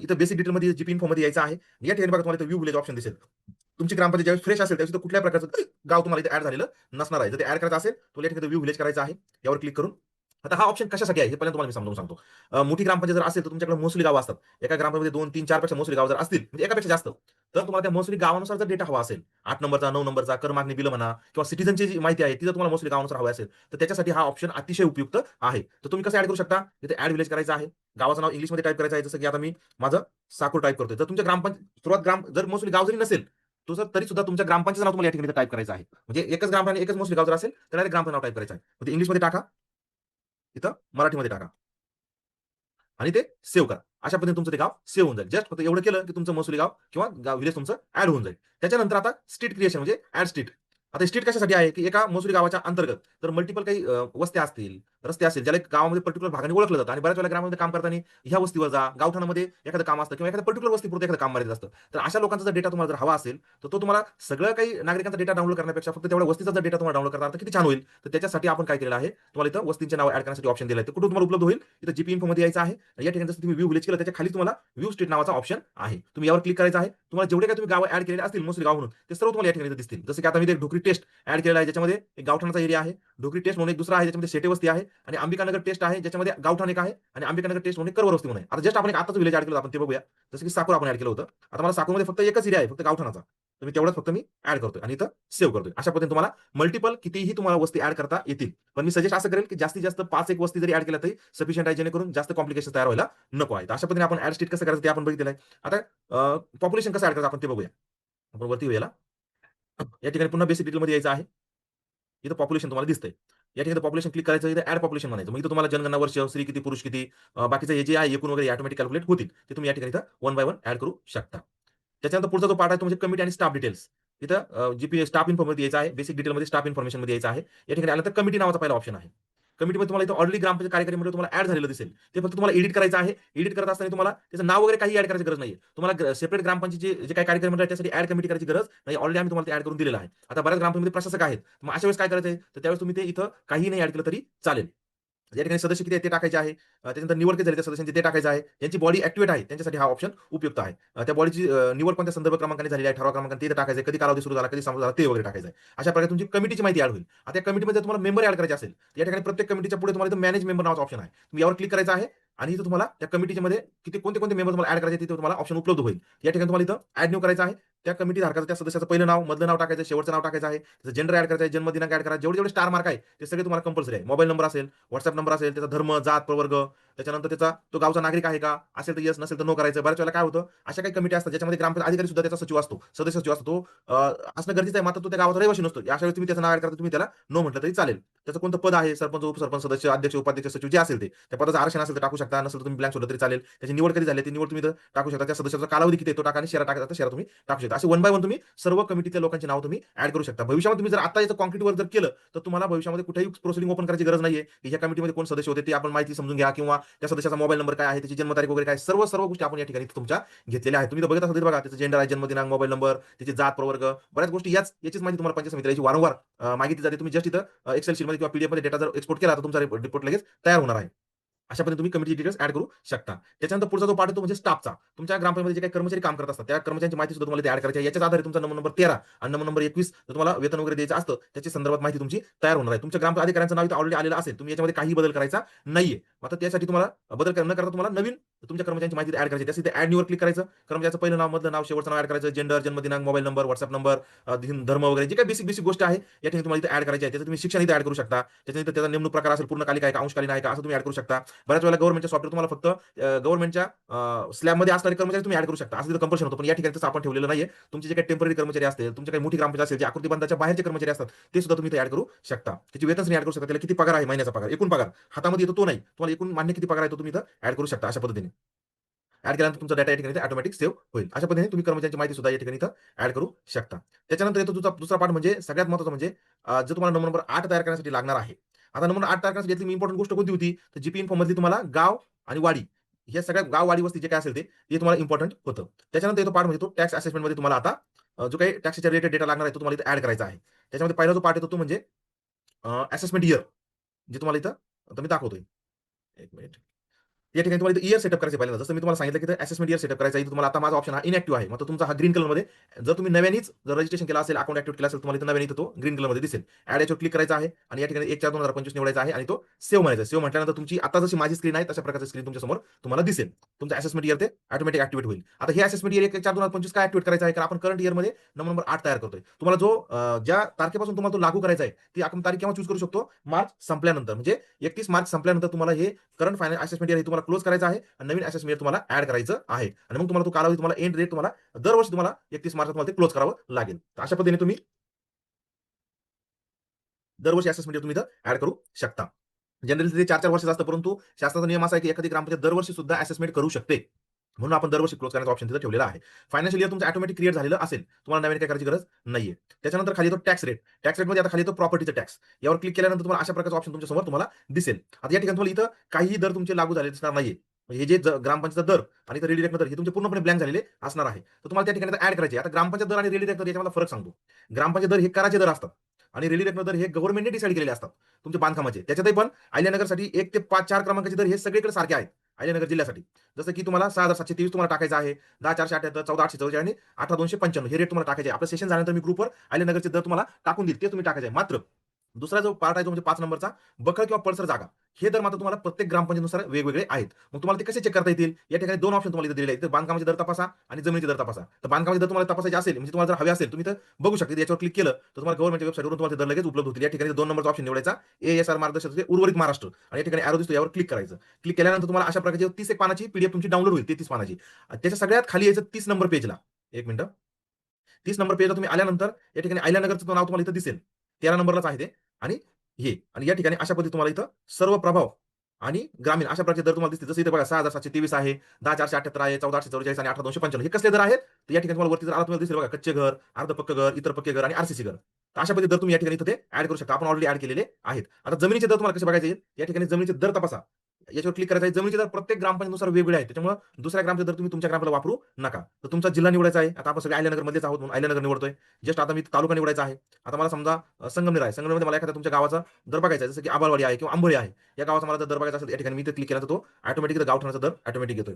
इथं बेसिक डिटेलमध्ये जीपी इन्फोमध्ये यायचं आहे. या ठिकाणी बघा तुम्हाला इथं व्ह्यू व्हिलेज ऑप्शन दिसेल. तुमची ग्रामपंचायत ज्यावेळेस फ्रेश असेल त्यावेळेस कुठल्या प्रकारचं गाव तुम्हाला इथे ऍड झालेलं नसणार आहे. जर ते ऍड करायचं असेल तर या ठिकाणी व्ह्यू व्हिलेज करायचं आहे, यावर क्लिक करून. आता हा ऑप्शन कशासाठी आहे हे पहिल्यांदा तुम्हाला मी समजावून सांगतो. मोठी ग्रामपंचायत जर असेल तर तुमच्याकडे मोस्टली गाव असतात. एका ग्रामपंचायतीमध्ये 2, 3, 4 पेक्षा मोस्टली गाव जर असतील, म्हणजे एकापेक्षा जास्त, तर तुम्हाला त्या मोस्टली गावानुसार जर डेटा हवा असेल, 8 नंबरचा, 9 नंबरचा, कर मागणी बिल म्हणा किंवा सिटीजनची जी माहिती आहे ती जर तुम्हाला मोस्टली गावानुसार हवी असेल, तर त्याच्यासाठी हा ऑप्शन अतिशय उपयुक्त आहे. तर तुम्ही कसं ऍड करू शकता? इथे ऍड व्हिलेज करायचं आहे, गावाचं नाव इंग्लिशमध्ये टाईप करायचं आहे, जसं की आता मी माझं साकूर टाईप करतोय. जर तुमच्या ग्रामपंचायत सुरुवात ग्राम जर मोस्टली गाव जरी नसेल, तो जर तरी सुद्धा तुमच्या ग्रामपंचायत नाव तुम्हाला या ठिकाणी टाईप करायचं आहे. म्हणजे एकच ग्रामपंचायत, एकच मोस्टली गाव जर असेल तर ग्रामपंचायत नाव टाईप करायचं आहे. मग ते इंग्लिशमध्ये टाका, इथं मराठीमध्ये टाका आणि ते सेव्ह करा. अशा पद्धतीने तुमचं ते गाव सेव्ह होऊन जाईल. जस्ट फक्त एवढं केलं की तुमचं महसुली गाव किंवा गाव व्हिलेज तुमचं ऍड होऊन जाईल. त्याच्यानंतर आता स्ट्रीट क्रिएशन म्हणजे ऍड स्ट्रीट. आता स्ट्रीट कशासाठी आहे, की एका मसुरी गावाच्या अंतर्गत तर मल्टिपल काही वस्त्या असतील, रस्ते असतील, ज्याला एक गावामध्ये पर्टिक्युलर भागाने ओळखलं जातं आणि बऱ्याच वेळेला ग्रामामध्ये काम करताना ह्या वस्तीवर जा, गावठाणामध्ये एखादं काम असतं किंवा एखाद्या पर्टिक्युलर वस्तीपुरतं एखादं काम मारायचं असतं. तर अशा लोकांचा जर डेटा तुम्हाला जर हवा असेल, तर तो तुम्हाला सगळं काही नागरिकांचा डेटा डाउनलोड करण्यापेक्षा फक्त तेवढ्या वस्तीचा जर डेटा तुम्हाला डाउनलोड करता आला तर किती छान होईल. तर त्याच्यासाठी आपण काय केलेलं आहे, तुम्हाला इथं वस्तींचे नाव ऍड करण्यासाठी ऑप्शन दिलं आहे. तर कुठून तुम्हाला उपलब्ध होईल, इथं जीपी इन्फो मध्ये यायचं आहे. या ठिकाणी जसं तुम्ही व्ह्यू विलेज केलं, त्याच्या खाली तुम्हाला व्ह्यू स्ट्रीट नावाचा ऑप्शन आहे. तुम्ही यावर क्लिक करायचं आहे. तुम्हाला जेवढे काही तुम्ही गावं ऍड केलेले असतील मोस्टली गाव म्हणून, ते सर्व तुम्हाला या ठिकाणी इथं दिसतील. जसं की आता मी ते ढोकरी टेस्ट ऍड केलेला आहे, ज्याच्यामध्ये एक गावठाणाचा एरिया आहे. ढोकरी टेस्ट म्हणून एक दुसरा आहे, ज्याच्यामध्ये शेटे वस्ती आहे. आणि अंबिकानगर टेस्ट आहे, ज्याच्यामध्ये गावठाण एक आहे. आणि अंबिकानगर टेस्ट म्हणून एक करवर वस्ती म्हणून आहे. आता जस्ट आपण एक आताच विलेज ऍड केलं होतं, आपण ते बघूया. जसं की साकूर आपण ऍड केलं होतं. आता मला साकूरमध्ये फक्त एकच एरिया आहे, फक्त गावठाणाचा. तर मी तेवढंच फक्त मी ऍड करतोय आणि इथं सेव्ह करतोय. अशा पद्धतीने तुम्हाला मल्टिपल कितीही तुम्हाला वस्ती ऍड करता येतील. पण मी सजेस्ट असं करेल, की जास्तीत जास्त 5 एक वस्ती जरी ऍड केल्या तरी सफिशियंट आहे, जेणेकरून जास्त कॉम्प्लिकेशन तयार व्हायला नको आहे. तर अशा पद्धतीने आपण ऍड स्टेट कसं करायचं ते आपण बघितलेलं आहे. आता पॉप्युलेशन कसं ऍड करायचं आपण ते बघूया. आपण वरती येऊया. या ठिकाणी पुन्हा बेसिक डिटेलमध्ये यायचं आहे. इथं पॉप्युलेशन तुम्हाला दिसतंय. या ठिकाणी पॉप्युलेशन क्लिक करायचं, इथं ऍड पॉप्युलेशन म्हणायचं. मग इथं तुम्हाला जनगणना वर्ष, स्त्री किती, पुरुष किती, बाकीचं हे जे आहे एकूण वगैरे ऑटोमॅटिक कॅल्क्युलेट होतील. ते तुम्ही या ठिकाणी इथं वन बाय वन ऍड करू शकता. त्याच्यानंतर पुढचा जो पार्ट आहे तो म्हणजे कमिटी आणि स्टाफ डिटेल्स. इथं जीपी स्टाफ इन्फॉर्ममध्ये यायचं आहे. बेसिक डिटेलमध्ये स्टाफ इन्फॉर्मेशनमध्ये यायचं आहे. या ठिकाणी आलं तर कमिटी नावाचा पहिला ऑप्शन आहे. कमिटीमध्ये तुम्हाला इथं ऑलरेडी ग्रामपंचायत कार्यकारी मंडळ तुम्हाला ऍड झालेलं दिसेल. ते फक्त तुम्हाला एडिट करायचं आहे. एडिट करत असताना तुम्हाला त्याचं नाव वगैरे काही ऍड करायची गरज नाहीये. तुम्हाला सेपरेट ग्रामपंचायतचे जे काही कार्यकारी मंडळ आहे त्यासाठी ऍड कमिटी करायची गरज नाही. ऑलरेडी आम्ही तुम्हाला ते ऍड करून दिलेलं आहे. आता बऱ्याच ग्रामपंचायतीमध्ये प्रशासक आहेत. मग अशा वेळेस काय करायचं आहे, तर त्यावेळेस तुम्ही ते इथं काही नाही ऍड केलं तरी चालेल. या ठिकाणी सदस्य किती आहेत ते टाकायचे आहे. त्याच्यानंतर निवड किती झाली त्या सदस्यांची ते टाकायचं आहे. ज्यांची बॉडी ऍक्टिव्हेट आहे त्यांच्यासाठी हा ऑप्शन उपयुक्त आहे. त्या बॉडीची निवड कोणत्या संदर्भ क्रमांकाने झालेली आहे, ठराव क्रमांकाने ते टाकायचं आहे. कधी कालावधी सुरू झाला, कधी संपला झाला ते वगैरे टाकायचं आहे. अशा प्रकारे तुमची कमिटीची माहिती ऍड होईल. आता या कमिटीमध्ये तुम्हाला मेंबर ऍड करायचे असेल, तर या ठिकाणी प्रत्येक कमिटीच्या पुढे तुम्हाला मॅनेज मेंबर नावाचा ऑप्शन आहे. तुम्ही यावर क्लिक करायचं आहे आणि इथं तुम्हाला त्या कमिटीच्या मध्ये किती कोणते कोणते मेंबर तुम्हाला ऍड करायचे तिथे तुम्हाला ऑप्शन उपलब्ध होईल. या ठिकाणी तुम्हाला इथं ऍड न्यू करायचं आहे. त्या कमिटी धारकाचं त्या सदस्याचं पहिलं नाव, मधलं नाव टाकायचं, शेवटचं नाव टाकायचं आहे. त्याचं जेंडर ऍड करायचं आहे, जन्म दिनांक ऍड करा. जेवढे जेवढे स्टार मार्क आहे ते सगळे तुम्हाला कंपल्सरी आहे. मोबाईल नंबर असेल, व्हॉट्सअप नंबर असेल, त्याचा धर्म, जात, प्रवर्ग, त्याच्यानंतर त्याचा तो गावचा नागरिक आहे का असेल तर येस, नसेल तर नो करायचं. बऱ्याच वेळेला काय होतं, अशा काही कमिटी असतात ज्याच्यामध्ये ग्रामपंचायत अधिकारी सुद्धा त्याचा सचिव असतो, सदस्य सचिव असतो. तो असणं गरजेचं आहे, मात्र तो त्या गावाचा रहिवासी नसतो. अशा वेळेस तुम्ही त्याचं नाव ऍड करता, तुम्ही त्याला नो म्हटलं तरी चालेल. त्याचं कोणतं पद आहे, सरपंच, उपसरपंच, सदस्य, अध्यक्ष, उपाध्यक्ष, सचिव जे असेल ते त्या पदाचं आरक्षण असेल तर टाकू शकता, नसेल तर तुम्ही ब्लँक सोडलं तरी चालेल. त्याची निवड कधी झाली ती निवड तुम्ही इथं टाकू शकता. त्या सदस्याचा कालावधी किती आहे तो टाका आणि शेरा टाकायचा तर शेरा तुम्ही टाकू शकता. असे वन बाय वन तुम्ही सर्व कमिटीच्या लोकांची नाव तुम्ही ऍड करू शकता. भविष्यामध्ये तुम्ही जर आता याचं कॉन्क्रीट वर्क जर केलं तर तुम्हाला भविष्यामध्ये कुठेही प्रोसिडिंग ओपन करायची गरज नाहीये, की ह्या कमिटीमध्ये कोण सदस्य होते ते आपण माहिती समजून घ्या, किंवा त्या सदस्याचा मोबाईल नंबर काय आहे, त्याची जन्मतारीख वगैरे काय, सर्व सर्व गोष्टी आपण या ठिकाणी तुमच्या घेतलेल्या आहेत. तुम्ही तर बघत असाल बघा, त्याचं जेंडर आहे, जन्मदिनांक, मोबाईल नंबर, त्याची जात, प्रवर्ग, बऱ्याच गोष्टी याचीच माहिती तुम्हाला पंचायत समितीला याची वारंवार मागितली जाते. तुम्ही जस्ट इथं एक्सेल शीटमध्ये किंवा पीडीएफ मध्ये डेटा जर एक्सपोर्ट केला तर तुमचा रिपोर्ट लगेच तयार होणार आहे. अशा पद्धतीने तुम्ही कमिटी डिटेल्स ऍड करू शकता. त्याच्यानंतर पुढचा जो पार्ट आहे तो म्हणजे स्टाफचा. तुमच्या ग्रामपंचायतीमध्ये जे काही कर्मचारी काम करत असतात त्या कर्मचाऱ्यांची माहिती सुद्धा तुम्हाला ऍड करायची आहे. याच्याच आधारे तुमचा नंबर 13 आणि नंबर 21 जर तुम्हाला वेतन वगैरे द्यायचं असतं त्याच्या संदर्भात माहिती तुमची तयार होणार आहे. तुमच्या ग्राम अधिकाऱ्यांचं नाव इथं ऑलरेडी आलेलं असेल, तुम्ही याच्यामध्ये काही बदल करायचा नाहीये. मात्र त्यासाठी तुम्हाला बदल न करता तुम्हाला नवीन तुमच्या कर्मचाऱ्यांची माहिती ऍड करायची. त्यासाठी ऍड न्यूवर क्लिक करायचं. कर्मचाऱ्याचं पहिलं नाव, मधलं नाव, शेवटचं नाव ऍड करायचं, जेंडर, जन्मदिनांक, मोबाईल नंबर, व्हॉट्सअप नंबर, धर्म वगैरे जे काही बेसिक बेसिक गोष्ट आहे या ठिकाणी तुम्हाला इथे ऍड करायची आहे. त्याचं तुम्ही शिक्षण इथे ऍड करू शकता. त्याच्यानंतर त्याचा नेमणूक प्रकार असेल, पूर्णकालिक आहे का, अंशकालीन आहे का, असं तुम्ही ऍड करू शकता. बऱ्याच वेळेला गव्हर्नमेंटच्या सॉफ्टवेअर तुम्हाला फक्त गव्हर्नमेंटच्या स्लॅबमध्ये असणारे कर्मचारी तुम्ही ऍड करू शकता. असं तिथं कंपल्शन होतं, पण या ठिकाणी तसं आपण ठेवलेलं नाहीये. तुमचे जे काही टेम्पररी कर्मचारी असतील, तुमचे काही मोठी ग्रामपंचायत असेल, जे आकृतीबंधाच्या बाहेरचे कर्मचारी असतात ते सुद्धा तुम्ही ऍड करू शकता. त्याची वेतन श्रेणी ऍड करू शकता. त्याला किती पगार आहे, महिन्याचा पगार, एकूण पगार हातामध्ये येतो तो नाही, तुम्हाला एकूण मान्य किती पगार आहे तो तुम्ही इथं ऍड करू शकता. अशा पद्धतीने ऍड केल्यानंतर तुमचा डेटा या ठिकाणी ऑटोमॅटिक सेव्ह होईल. अशा पद्धतीने तुम्ही कर्मचाऱ्यांची माहिती सुद्धा या ठिकाणी इथं ऍड करू शकता. त्याच्यानंतर येतो तुझा दुसरा पार्ट म्हणजे सगळ्यात महत्त्वाचा म्हणजे जर तुम्हाला नंबर 8 तयार करण्यासाठी लागणार आहे. आता नंबर 8 तयार करण्यासाठी यातली इम्पॉर्टंट गोष्ट कोणती होती, तर जीपी इन्फो मधली तुम्हाला गाव आणि वाडी हे सगळ्या गाव, वाडी, वस्ती जे काय असेल ते तुम्हाला इम्पॉर्टंट होतं. त्याच्यानंतर येतो पार्ट म्हणजे तो टॅक्स असेसमेंटमध्ये तुम्हाला आता जो काही टॅक्सच्या रिलेटेड डेटा लागणार आहे तो तुम्हाला इथे ऍड करायचा आहे. त्याच्यामध्ये पहिला जो पार्ट येतो तो म्हणजे असेसमेंट इयर, जे तुम्हाला इथं आता मी दाखवतोय. 1 मिनिट. या ठिकाणी तुम्हाला इयर सेटअप करायचं पहिल्यांदा. जसं मी तुम्हाला सांगितलं की असेसमेंट इयर सेटअप करायचा आहे. इथं तुम्हाला आता माझा ऑप्शन हा इनॅक्टिव्ह आहे. मग तो तुमचा हा ग्रीन कलरमध्ये, जर तुम्ही नव्यानेच जर रजिस्ट्रेशन केलं असेल, अकाउंट ऍक्टिव्ह केला असेल, तुम्हाला इथं नव्याने इथं तो ग्रीन कलरमध्ये दिसेल. ऍड याच्यावर क्लिक करायचा आहे आणि या ठिकाणी 1/4/2025 निवडायचा आहे आणि तो सेव्ह म्हणायचा. सेव्ह म्हटल्यानंतर तुमची आता जशी माझी स्क्रीन आहे तशा प्रकारची स्क्रीन तुमच्या समोर तुम्हाला दिसेल. तुमचं असेसमेंट इयर ते ऑटोमॅटिक ऍक्टिव्हेट होईल. आता हे असेसमेंट इयर 1/4/2025 काय ऍक्टिव्हेट करायचं आहे, कारण आपण करंट इयरमध्ये नंबर 8 तयार करतोय. तुम्हाला जो ज्या तारखेपासून तुम्हाला तो लागू करायचा आहे ती आपण तारीख केव्हा चूज करू शकतो, मार्च संपल्यानंतर. म्हणजे 31 मार्च संपल्यानंतर तुम्हाला हे करंट फायनान्स असेसमेंट इयर हे तुम्हाला क्लोज करायचं आहे आणि नवीन असेसमेंट तुम्हाला ऍड करायचं आहे. आणि मग तुम्हाला तो कालावधी, तुम्हाला एंड रेट, तुम्हाला दरवर्षी तुम्हाला 31 मार्च तुम्हाला ते क्लोज करावं लागेल. तर अशा पद्धतीने तुम्ही दरवर्षी असेसमेंट तुम्ही इथं ऍड करू शकता. जनरली ते 4-4 वर्षाचं असतं, परंतु शासनाचा नियम असा आहे की एखादी ग्रामपंचायत दरवर्षी सुद्धा असेसमेंट करू शकते. म्हणून आपण दरवर्षी क्लोज करण्याचा ऑप्शन तिथं ठेवलेला आहे. फायनान्शियल इयर तुमचं ऑटोमॅटिक क्रिएट झालेलं असेल, तुम्हाला नवीन काही करायची गरज नाहीये. त्याच्यानंतर खाली येतो टॅक्स रेट. टॅक्स रेटमध्ये आता खाली येतो प्रॉपर्टीचा टॅक्स. यावर क्लिक केल्यानंतर तुम्हाला अशा प्रकारचा ऑप्शन तुमच्या समोर तुम्हाला दिसेल. आता या ठिकाणी तुम्हाला इथं काहीही दर तुमचे लागू झाले दिसणार नाहीये. म्हणजे हे जे ग्रामपंचायत दर आणि इथं रेडी दर हे तुमचे पूर्णपणे ब्लँक झालेले असणार आहे. तर तुम्हाला त्या ठिकाणी ऍड करायचे. आता ग्रामपंचायत दर आणि रेडी दर याच्यामध्ये फरक सांगतो. ग्रामपंचायत दर हे कराचे दर असतात आणि रेडी दर हे गव्हर्नमेंटने डिसाईड केलेले असतात तुमच्या बांधकामाचे. त्याच्यातही पण अहिल्यानगरसाठी 1 ते 5 4 क्रमांकाचे दर हे सगळीकडे सारखे आहेत अहिल्यानगर जिल्ह्यासाठी. जसं की तुम्हाला 6,723 तुम्हाला टाकायचं आहे, 10,478, 14,844 आणि 18,295 हे रेट तुम्हाला टाकायचे आहे. आपलं सेशन झाल्यानंतर मी ग्रुपवर अहिल्यानगरचे दर तुम्हाला टाकून देईल, ते तुम्ही टाकायचे आहे. मात्र दुसरा जो पार्ट आहे तो म्हणजे 5 नंबरचा बखळ किंवा पळसर जागा. हे दर मात्र तुम्हाला प्रत्येक ग्रामपंचायतीनुसार वेगवेगळे आहेत. मग तुम्हाला ते कसे चेक करता येतील? या ठिकाणी 2 ऑप्शन तुम्हाला इथे दिलेले आहेत. बांधकामाचे दर तपासा आणि जमिनीचे दर तपासा. तर बांधकामाचे दर तुम्हाला तपासायचे असेल, म्हणजे तुम्हाला जर हवे असेल, तुम्ही तर बघू शकता. याच्यावर क्लिक केलं तर तुम्हाला गव्हर्नमेंटच्या वेबसाईटवरून तुम्हाला ते दर लगेच उपलब्ध होतील. या ठिकाणी 2 नंबरचा ऑप्शन निवडायचा, ASR मार्गदर्शक उर्वरित महाराष्ट्र आणि या ठिकाणी एरो दिसतो, यावर क्लिक करायचं. क्लिक केल्यानंतर तुम्हाला अशा प्रकारची 30 एक पानाची पीडीएफ तुमची डाउनलोड होईल, 33 पानाची. त्याच्या सगळ्यात खाली यायचं 30 नंबर पेजला. 1 मिनिटं. 30 नंबर पेजला तुम्ही आल्यानंतर या ठिकाणी अहिल्यानगरचं नाव तुम्हाला इथं दिसेल. 13 नंबरलाच आहे ते. आणि हे आणि या ठिकाणी अशा पद्धतीने तुम्हाला इथं सर्व प्रभाव आणि ग्रामीण अशा प्रकारचे दर तुम्हाला दिसतील. जसं इथे बघा 6,723 आहे, 10,478 आहे, 14,844 आणि 18,295 हे कसले दर आहेत? तर या ठिकाणी तुम्हाला वरती जर आला तुम्हाला दिसेल बघा, कच्चे घर, अर्ध पक्क घर, इतर पक्के घर आणि आरसीसी घर. तर अशा पद्धतीने दर तुम्ही या ठिकाणी इथं ते ऍड करू शकता. आपण ऑलरेडी ऍड केलेले आहेत. आता जमिनीचे दर तुम्हाला कसे बघायचे आहेत? या ठिकाणी जमिनीचे दर तपासा. याच्यावर क्लिक करायचं आहे. जमिनीचे दर प्रत्येक ग्रामपंचायतीनुसार वेगवेगळे आहेत. त्याच्यामुळे दुसऱ्या ग्रामचे दर तुम्ही तुमच्या ग्रामाला वापरू नका. तर तुमचा जिल्हा निवडायचा आहे. आता आपण सगळे अहिल्यानगर मध्येच आहोत म्हणून अहिल्यानगर निवडतोय. जस्ट आता मी तालुका निवडायचा आहे. आता मला समजा संगमनेर आहे. संगमनेरमध्ये मला एखाद्या तुमच्या गावाचा दर बघायचा आहे, जसं की आबाळवाडी आहे किंवा आंबोळी आहे. या गावाचा मला जर दर बघायचा असेल, या ठिकाणी मी ते क्लिक केला तर तो ऑटोमॅटिक गावठाणाचा दर ऑटोमॅटिक येतोय.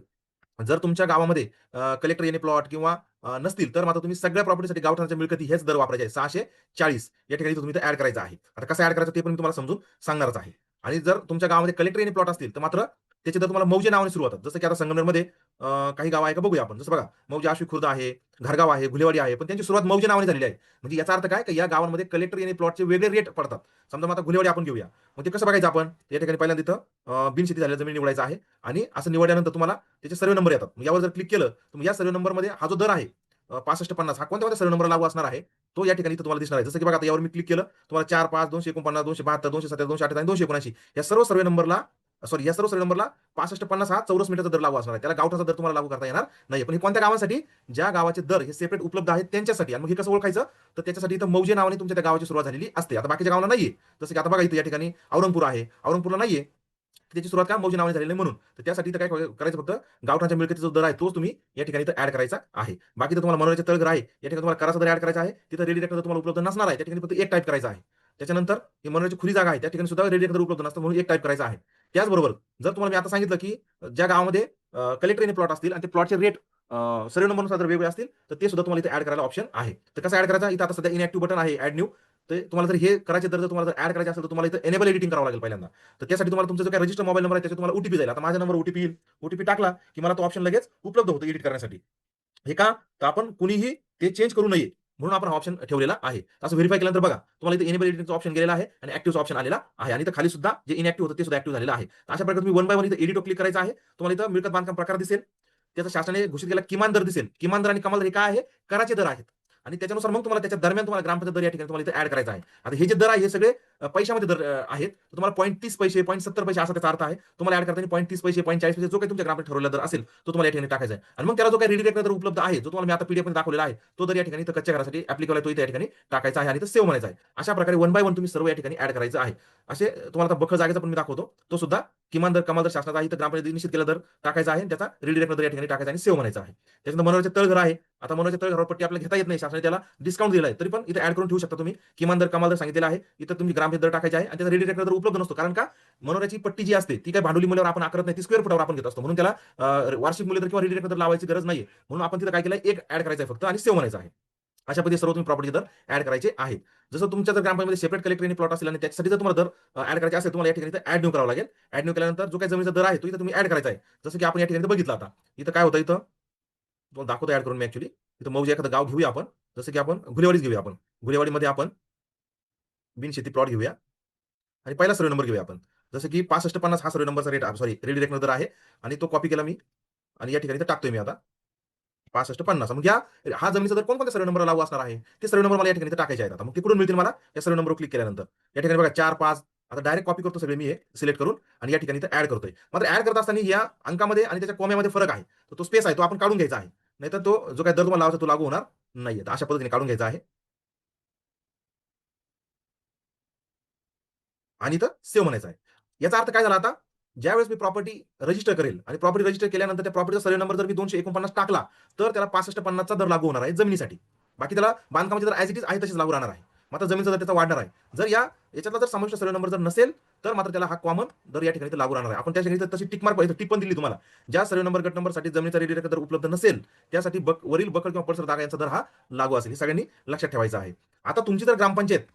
जर तुमच्या गावामध्ये कलेक्टर येणे प्लॉट किंवा नसतील, तर मात्र तुम्ही सगळ्या प्रॉपर्टीसाठी गावठाणाच्या मिळकती हेच दर वापरायचे आहे. 640 या ठिकाणी तुम्ही ऍड करायचं आहे. आता कसं ऍड करायचं ते पण मी तुम्हाला समजून सांगणारच आहे. आणि जर तुमच्या गावामध्ये कलेक्टर येणे प्लॉट असतील, तर मात्र त्याचे दर तुम्हाला मौजे नावाने सुरू होतात. जसं की आता संगमनेरमध्ये काही गाव आहे का बघूया आपण. जसं बघा, मौजे आश्वी खुर्द आहे, घरगाव आहे, घुलेवाडी आहे, पण त्यांची सुरुवात मौजे नावाने झालेली आहे. म्हणजे याचा अर्थ काय, की या गावांमध्ये कलेक्टर येणे प्लॉटचे वेगळे रेट पडतात. समजा मग आता घुलेवाडी आपण घेऊया. मग ते कसं बघायचं आपण? या ठिकाणी पहिल्यांदा तिथं बिनशेती झालेल्या जमीन निवडायचं आहे आणि असं निवडल्यानंतर तुम्हाला त्याचे सर्वे नंबर येतात. मग यावर जर क्लिक केलं, तर मग या सर्वे नंबरमध्ये हा जो दर आहे 65-50 हा कोणत्या सर्वे नंबरला लागू असणार आहे, तो या ठिकाणी इथं तुम्हाला दिसणार आहे. जसं की बघा, आता यावर मी क्लिक केलं, तुम्हाला 4, 5, 249, 272, 270, 278 आणि 279 या सर्व सर्वे नंबरला सॉरी या सर्व सर्वे नंबरला 65-50 हा चौरस मीटरचा दर लागू असणार आहे. त्याला गावठाचा दर तुम्हाला लागू करता येणार नाही. पण हे कोणत्या गावांसाठी? ज्या गावाचे दर हे सेपरेट उपलब्ध आहेत त्यांच्यासाठी. आणि मग हे कसं ओळखायचं? तर त्याच्यासाठी इथं मौजे नावाने तुमच्या त्या गावाची सुरुवात झालेली असते. आता बाकीच्या गावाला नाहीये. जसं की आता बघा, इथं या ठिकाणी औरंगपूर आहे, औरंगपूरला नाहीये. त्याची सुरुवात का मौजे नावाने झालेली आहे म्हणून. तर त्यासाठी इथं काय करायचं, फक्त गावठाणच्या मिळकतीचा जो दर आहे तोच तुम्ही या ठिकाणी इथं ऍड करायचा आहे. बाकी तर तुम्हाला मनोरंजन तळघर आहे, या ठिकाणी तुम्हाला कराचा दर ऍड करायचा आहे. तिथं रेडी रेट तुम्हाला उपलब्ध नसणार आहे, त्या ठिकाणी फक्त एक टाईप करायचा आहे. त्याच्यानंतर ही मनोरंजन खुली जागा आहे, त्या ठिकाणी सुद्धा रेडी रेट उपलब्ध नसतं म्हणून एक टाईप करायचा आहे. त्याचबरोबर जर तुम्हाला मी आता सांगितलं की ज्या गावामध्ये कलेक्टर प्लॉट असतील आणि ते प्लॉटचे रेट सर्व नंबरनुसार जर वेगळे असतील, तर ते सुद्धा तुम्हाला इथे ऍड करायला ऑप्शन आहे. तर कसं ऍड करायचा? इथं आता सध्या इनॅक्टिव्ह बटन आहे, ऍड न्यू. तर तुम्हाला जर हे करायचे दर जर तुम्हाला जर ऍड करायचे असेल, तर तुम्हाला इथं एनेबल एडिटिंग करावं लागेल पहिल्यांदा. तर त्यासाठी तुम्हाला तुमचा जो काही रजिस्टर मोबाईल नंबर आहे त्याच्यात तुम्हाला ओटीपी जाईल. आता माझ्या नंबर ओटीपी येईल. ओटीपी टाकला की मला तो ऑप्शन लगेच उपलब्ध होतो एडिट करण्यासाठी. हे का? तर आपण कुणीही ते चेंज करू नये म्हणून आपण हा ऑप्शन ठेवलेला आहे. असं व्हेरिफाय केल्यानंतर बघा, तुम्हाला इथे एनेबल एडिटिंगचा ऑप्शन गेलेला आहे आणि ऍक्टिव्हचा ऑप्शन आलेला आहे. आणि इथं खाली सुद्धा जे इनॅक्टिव्ह होतं ते सुद्धा ऍक्टिव्ह झालेलं आहे. तर अशा प्रकारे तुम्ही वन बाय वन इथं एडिटवर क्लिक करायचं आहे. तुम्हाला इथं मिळकत बांधकाम प्रकार दिसेल. त्याचा शासनाने घोषित केलेला किमान दर दिसेल. किमान दर आणि कमाल दर हे काय आहे? कराचे दर आहेत. आणि त्याच्यानुसार मग तुम्हाला त्याच्या दरम्यान तुम्हाला ग्रामपंचायत दर या ठिकाणी तुम्हाला इथे ऍड करायचा आहे. आता हे जे दर आहे हे सगळे पैशामध्ये दर आहेत. तर तुम्हाला 0.30 पैसे, 0.70 पैसे असा त्याचा अर्थ आहे. तुम्हाला ऍड करताना 0.30 पैसे, 0.40 पैसे जो काही तुमच्या ग्रामपंचायत ठरवलेला दर असेल तो तुम्हाला या ठिकाणी टाकायचा आहे. आणि मग त्याला जो काही रेडी दर उपलब्ध आहे, जो तुम्हाला मी आता पीडीएफ मध्ये दाखवलेला आहे, तो दर या ठिकाणी कच्च्या घरासाठी ऍप्लिकेबल आहे, तो इथे या ठिकाणी टाकायचा आहे आणि तो सेव्ह म्हणायचा आहे. अशा प्रकारे वन बाय वन तुम्ही सर्व या ठिकाणी ऍड करायचं आहे. असे तुम्हाला आता बखळ जागेचा पण मी दाखवतो. तो सुद्धा किमान दर, कमाल दर शासनाचा आहे, तर ग्रामपंचायत निश्चित केला दर टाकायचा आहे. त्याचा रेडी दर या ठिकाणी टाकायचा आणि सेव्ह म्हणायचा आहे. त्याच्यानंतर मनोरंजन तळघर आहे. आता मनोरंजन तळघरावर पट्टी आपल्याला घेता येत नाही, शासनाने त्याला डिस्काउंट दिला आहे, तरी पण इथे ऍड करून ठेवू शकता तुम्ही. किमान दर, कमाल दर सांगितलेला आहे. इथं तुम्ही ग्रामपंचायत दर टाकायचे आहे आणि त्याचा रेडी दर उपलब्ध नसतो. कारण का? मनोरंजनची पट्टी जी असते ती काय भांडवली मूल्यावर आपण आकारत नाही, ती स्क्वेअर फुटावर आपण घेत असतो. म्हणून त्याला वार्षिक मूल्य दर किंवा रेडी दर लावायची गरज नाहीये. म्हणून आपण तिथं काय केलंय, एक ऍड करायचं आहे फक्त आणि सेव्ह म्हणायचं आहे. अशा पद्धतीने सर्व तुम्ही प्रॉपर्टी दर ऍड करायचे आहेत. जसं तुमच्या जर ग्रामपंचायतीमध्ये सेपरेट कलेक्टर प्लॉट असेल आणि त्याच्यासाठी जर तुम्हाला दर ऍड करायचे असेल, तुम्हाला या ठिकाणी ऍड न्यू करावं लागेल. ऍड न्यू केल्यानंतर जो काही जमिनीचा दर आहे तो इथं तुम्ही ऍड करायचा आहे. जसं की आपण या ठिकाणी बघितलं आता. इथं काय होतं, इथं तुम्हाला दाखवतो ऍड करून मी ऍक्च्युली. इथं मौजे एखादं गाव घेऊया आपण. जसं की आपण घुलेवाडीच घेऊया आपण. घुलेवाडीमध्ये आपण बिनशेती प्लॉट घेऊया आणि पहिला सर्वे नंबर घेऊया आपण. जसं की 65-50 हा सर्वे नंबरचा रेट सॉरी रेडी रेट दर आहे आणि तो कॉपी केला मी आणि या ठिकाणी टाकतोय मी आता. 65-50 मग या हा जमिनीचा दर कोणत्या सर्वे नंबरला लागू असणार आहे, ते सर्वे नंबर मला या ठिकाणी टाकायचे आहेत. आता मग ते कुठून मिळतील मला? या सर्वे नंबरवर क्लिक केल्यानंतर या ठिकाणी बघा 4, 5 आता डायरेक्ट कॉपी करतो सगळे मी हे सिलेक्ट करून आणि या ठिकाणी ऍड करतोय. मात्र ऍड करत असताना या अंकामध्ये आणि त्याच्या कोम्यामध्ये फरक आहे. तर तो स्पेस आहे तो आपण काढून घ्यायचा आहे. नाहीतर तो जो काही दर तुम्हाला लावायचा तो लागू होणार नाहीये. तर अशा पद्धतीने काढून घ्यायचा आहे आणि इथं सेव्ह म्हणायचं आहे. याचा अर्थ काय झाला आता, ज्यावेळेस मी प्रॉपर्टी रजिस्टर करेल आणि प्रॉपर्टी रजिस्टर केल्यानंतर त्या प्रॉपर्टीचा सर्वे नंबर जर मी 249 टाकला, तर त्याला 65-50 चा दर लागू होणार आहे जमिनीसाठी. बाकी त्याला बांधकामाची दर ॲज इट इज आहे तशीच लागू राहणार आहे. मात्र जमिनीचा दर त्याचा वाढणार आहे. जर याच्यातला जर समाविष्ट सर्वे नंबर जर नसेल, तर मात्र त्याला हा कॉमन दर या ठिकाणी इथं लागू राहणार आहे. आपण त्या ठिकाणी इथं तशी टिक मार्क टिप पण दिली तुम्हाला. ज्या सर्वे नंबर गट नंबरसाठी जमिनीचा रेडिएटर दर उपलब्ध नसेल, त्यासाठी वरील बखल किंवा पडसर जागा यांचा दर हा लागू असेल. हे सगळ्यांनी लक्षात ठेवायचं आहे. आता तुमची जर ग्रामपंचायत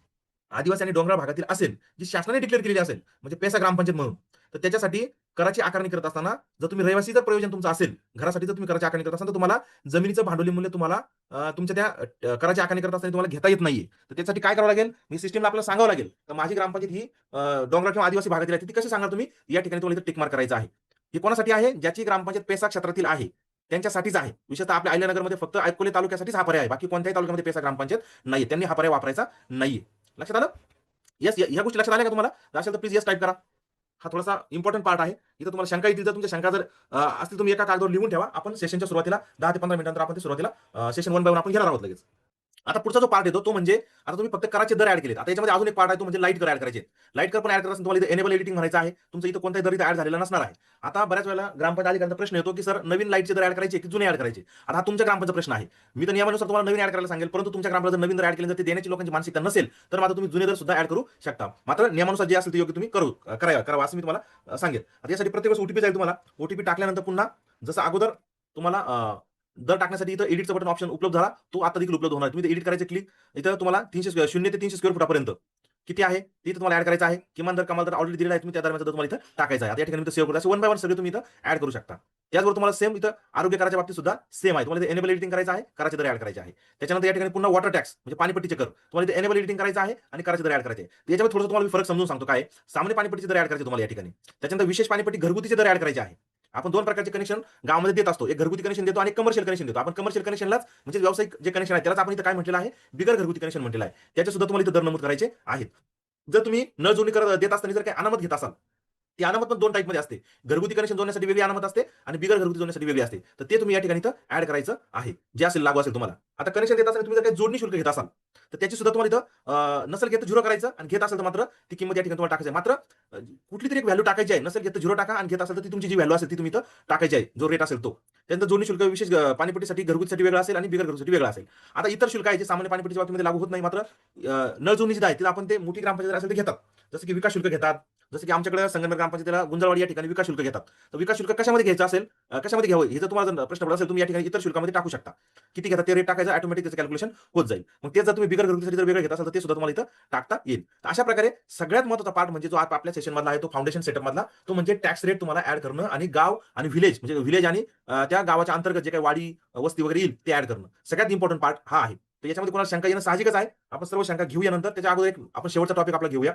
आदिवासी आणि डोंगराळ भागातील असेल, जी शासनाने डिक्लेअर केलेली असेल, म्हणजे पेसा ग्रामपंचायत म्हणून, तर त्याच्यासाठी कराची आकारणी करत असताना जर तुम्ही रहिवासी जर प्रयोजन तुमचं असेल, घरासाठी जर तुम्ही कराची आकारणी करत असाल, तर तुम्हाला जमिनीचं भांडवली मूल्य तुम्हाला तुमच्या त्या कराची आकारणी करत असताना तुम्हाला घेता येत नाहीये. तर त्यासाठी काय करावं लागेल, मी सिस्टमला आपल्याला सांगावं लागेल. तर माझी ग्रामपंचायत ही डोंगराळ किंवा आदिवासी भागातील आहे, ती कशी सांगणार तुम्ही? या ठिकाणी तुम्हाला इथं टिक मार्क करायचं आहे. हे कोणासाठी आहे? ज्याची ग्रामपंचायत पेसा क्षेत्रातील आहे त्यांच्यासाठीच आहे. विशेषतः आपल्या अहिल्यानगरमध्ये फक्त अकोले तालुक्यासाठीच हा पर्याय आहे. बाकी कोणत्याही तालुक्यामध्ये पेसा ग्रामपंचायत नाही. त्यांनी हा पर्याय वापरायचा नाहीये. लक्षात आलं? येस, ह्या गोष्टी लक्षात आल्या का तुम्हाला? जर असेल तर प्लीज येस टाईप करा. हा थोडासा इम्पॉर्टंट पार्ट आहे. इथं तुम्हाला शंका येतील. जर तुमच्या शंका जर असतील, तुम्ही एका कागदावर लिहून ठेवा. आपण सेशनच्या सुरुवातीला 10 ते 15 मिनिटांनंतर आपण ते सुरुवातीला सेशन 1 बाय 1 आपण घेणार आहोत लगेच. आता पुढचा जो पार्ट येतो तो म्हणजे आता तुम्ही फक्त कराचे दर ऍड केलेत. आता याच्यामध्ये अजून एक पार्ट आहे, तो म्हणजे लाईट कर ऍड करायचे. लाईट कर पण ऍड करत असताना तुम्हाला इथे एनेबल एडिटिंग म्हणायचं आहे. तुमचं इथं कोणताही दर इथं ऍड झालेला नसणार आहे. आता बऱ्याच वेळेला ग्रामपंचायत अधिकाऱ्यांचा प्रश्न येतो, की सर नवीन लाईटचे दर ऍड करायचे की जुने ऍड करायचे? आता हा तुमच्या ग्रामपंचायत प्रश्न आहे. मी तर नियमानुसार तुम्हाला नवीन ऍड करायला सांगेल, परंतु तुमच्या ग्रामपंचायत जर नवीन दर ऍड केले, जर ते देण्याची लोकांची मानसिकता नसेल, तर मात्र तुम्ही जुने दर सुद्धा ऍड करू शकता. मात्र नियमानुसार जे असेल ते योग्य तुम्ही करावं असं मी तुम्हाला सांगेल. आता यासाठी प्रत्येक वेळेस ओटीपी जाईल तुम्हाला. ओटीपी टाकल्यानंतर पुन्हा जसं अगोदर तुम्हाला दर टाकण्यासाठी इथं एडिटचं बटन ऑप्शन उपलब्ध झाला, तो आता देखील उपलब्ध होणार. तुम्ही एडिट करायचे क्लिक, इथं तुम्हाला 0 ते 300 स्क्वेअर फुटापर्यंत किती आहे ते इथं तुम्हाला ऍड करायचं आहे. किमान दर कमाल दर ऑलरेडी दिलेला आहे, तुम्ही त्या दरम्यानचा दर तुम्हाला इथं टाकायचा आहे. आता या ठिकाणी इथं सेव्ह करू. असं 1 बाय 1 सगळे तुम्ही इथं ऍड करू शकता. त्याचबरोबर तुम्हाला सेम इथं आरोग्य कराच्या बाबतीत सुद्धा सेम आहे. तुम्हाला इथे एनेबल एडिटिंग करायचं आहे, कराचे दर ऍड करायचे आहे. त्याच्यानंतर या ठिकाणी पुन्हा वॉटर टॅक्स म्हणजे पाणीपट्टीचे कर तुम्हाला इथे एनेबल एडिटिंग करायचं आहे आणि कराचे दर ऍड करायचे आहे. याच्यामध्ये थोडंसं तुम्हाला मी फरक समजून सांगतो. काय सामान्य पाणीपट्टीचे दर ऍड करायचे तुम्हाला या ठिकाणी. त्याच्यानंतर विशेष पाणीपट्टी घरगुतीचे दर ऍड करायचे आहे. आपण 2 प्रकारचे कनेक्शन गावामध्ये देत असतो. एक घरगुती कनेक्शन देतो आणि कमर्शियल कनेक्शन देतो. आपण कमर्शियल कनेक्शनलाच म्हणजे व्यावसायिक जे कनेक्शन आहे त्यालाच आपण इथं काय म्हटलेलं आहे, बिगर घरगुती कनेक्शन म्हटलेलं आहे. त्याचे सुद्धा तुम्हाला इथं दर नमूद करायचे आहेत. जर तुम्ही नळ जोडणी देत असताना जर काही अनामत घेत असाल, ती अनामत पण 2 टाईपमध्ये असते. घरगुती कनेक्शन जोडण्यासाठी वेगळी अनामत असते आणि बिगर घरगुती जोडण्यासाठी वेगळी असते. तर ते तुम्ही या ठिकाणी इथं ऍड करायचं आहे. जे असेल लागू असेल तुम्हाला. आता कनेक्शन देत असताना तुम्ही जर काही जोडणी शुल्क घेत असाल, तर त्याची सुद्धा तुम्हाला इथं नसेल घेत तर 0 करायचं आणि घेत असेल तर मात्र ती किंमत या ठिकाणी तुम्हाला टाकायची आहे. मात्र कुठली तरी एक व्हॅल्यू टाकायची आहे. नसेल घेत तर 0 टाका आणि घेत असेल तर ती तुमची जी व्हॅल्यू असेल ती तुम्ही इथं टाकायची आहे. जो रेट असेल तो. त्यानंतर जोडणी शुल्क विशेष पाणीपट्टीसाठी घरगुतीसाठी वेगळं असेल आणि बिगर घरगुतीसाठी वेगळं असेल. आता इतर शुल्क आहे जे सामान्य पाणीपट्टीच्या बाबतीमध्ये लागू होत नाही. मात्र नळ जोडणी जी आहे तिला आपण ते मोठी ग्रामपंचायत असेल ते घेतात. जसं की विकास शुल्क घेतात. जसं की आमच्याकडे संगमनेर ग्रामपंचायतीला गुंजळवाडी या ठिकाणी विकास शुल्क घेतात. तर विकास शुल्क कशामध्ये घ्यायचं असेल, कशामध्ये घ्यावं हे जर तुम्हाला जर प्रश्न पडत असेल, तुम्ही या ठिकाणी इतर शुल्कामध्ये टाकू शकता. किती घेतात ते रेट टाकायचं, ऑटोमॅटिक त्याचं कॅल्क्युलेशन होत जाईल. मग ते जर तुम्ही बिगर घरगुतीसाठी जर वेगळं घेत असाल तर ते सुद्धा तुम्हाला इथं टाकता येईल. तर अशा प्रकारे सगळ्यात महत्त्वाचा पार्ट म्हणजे जो आपल्या सेशन मधला आहे तो फाउंडेशन सेटअप मधला, तो म्हणजे टॅक्स रेट तुम्हाला ऍड करणं आणि गाव आणि व्हिलेज म्हणजे व्हिलेज आणि त्या गावाच्या अंतर्गत जे काही वाडी वस्ती वगैरे येईल ते ऍड करणं. सगळ्यात इम्पॉर्टंट पार्ट हा आहे. तर याच्यामध्ये कोणाला शंका येणं साहजिकच आहे. आपण सर्व शंका घेऊया नंतर. त्याच्या अगोदर एक आपण शेवटचा टॉपिक आपला घेऊया.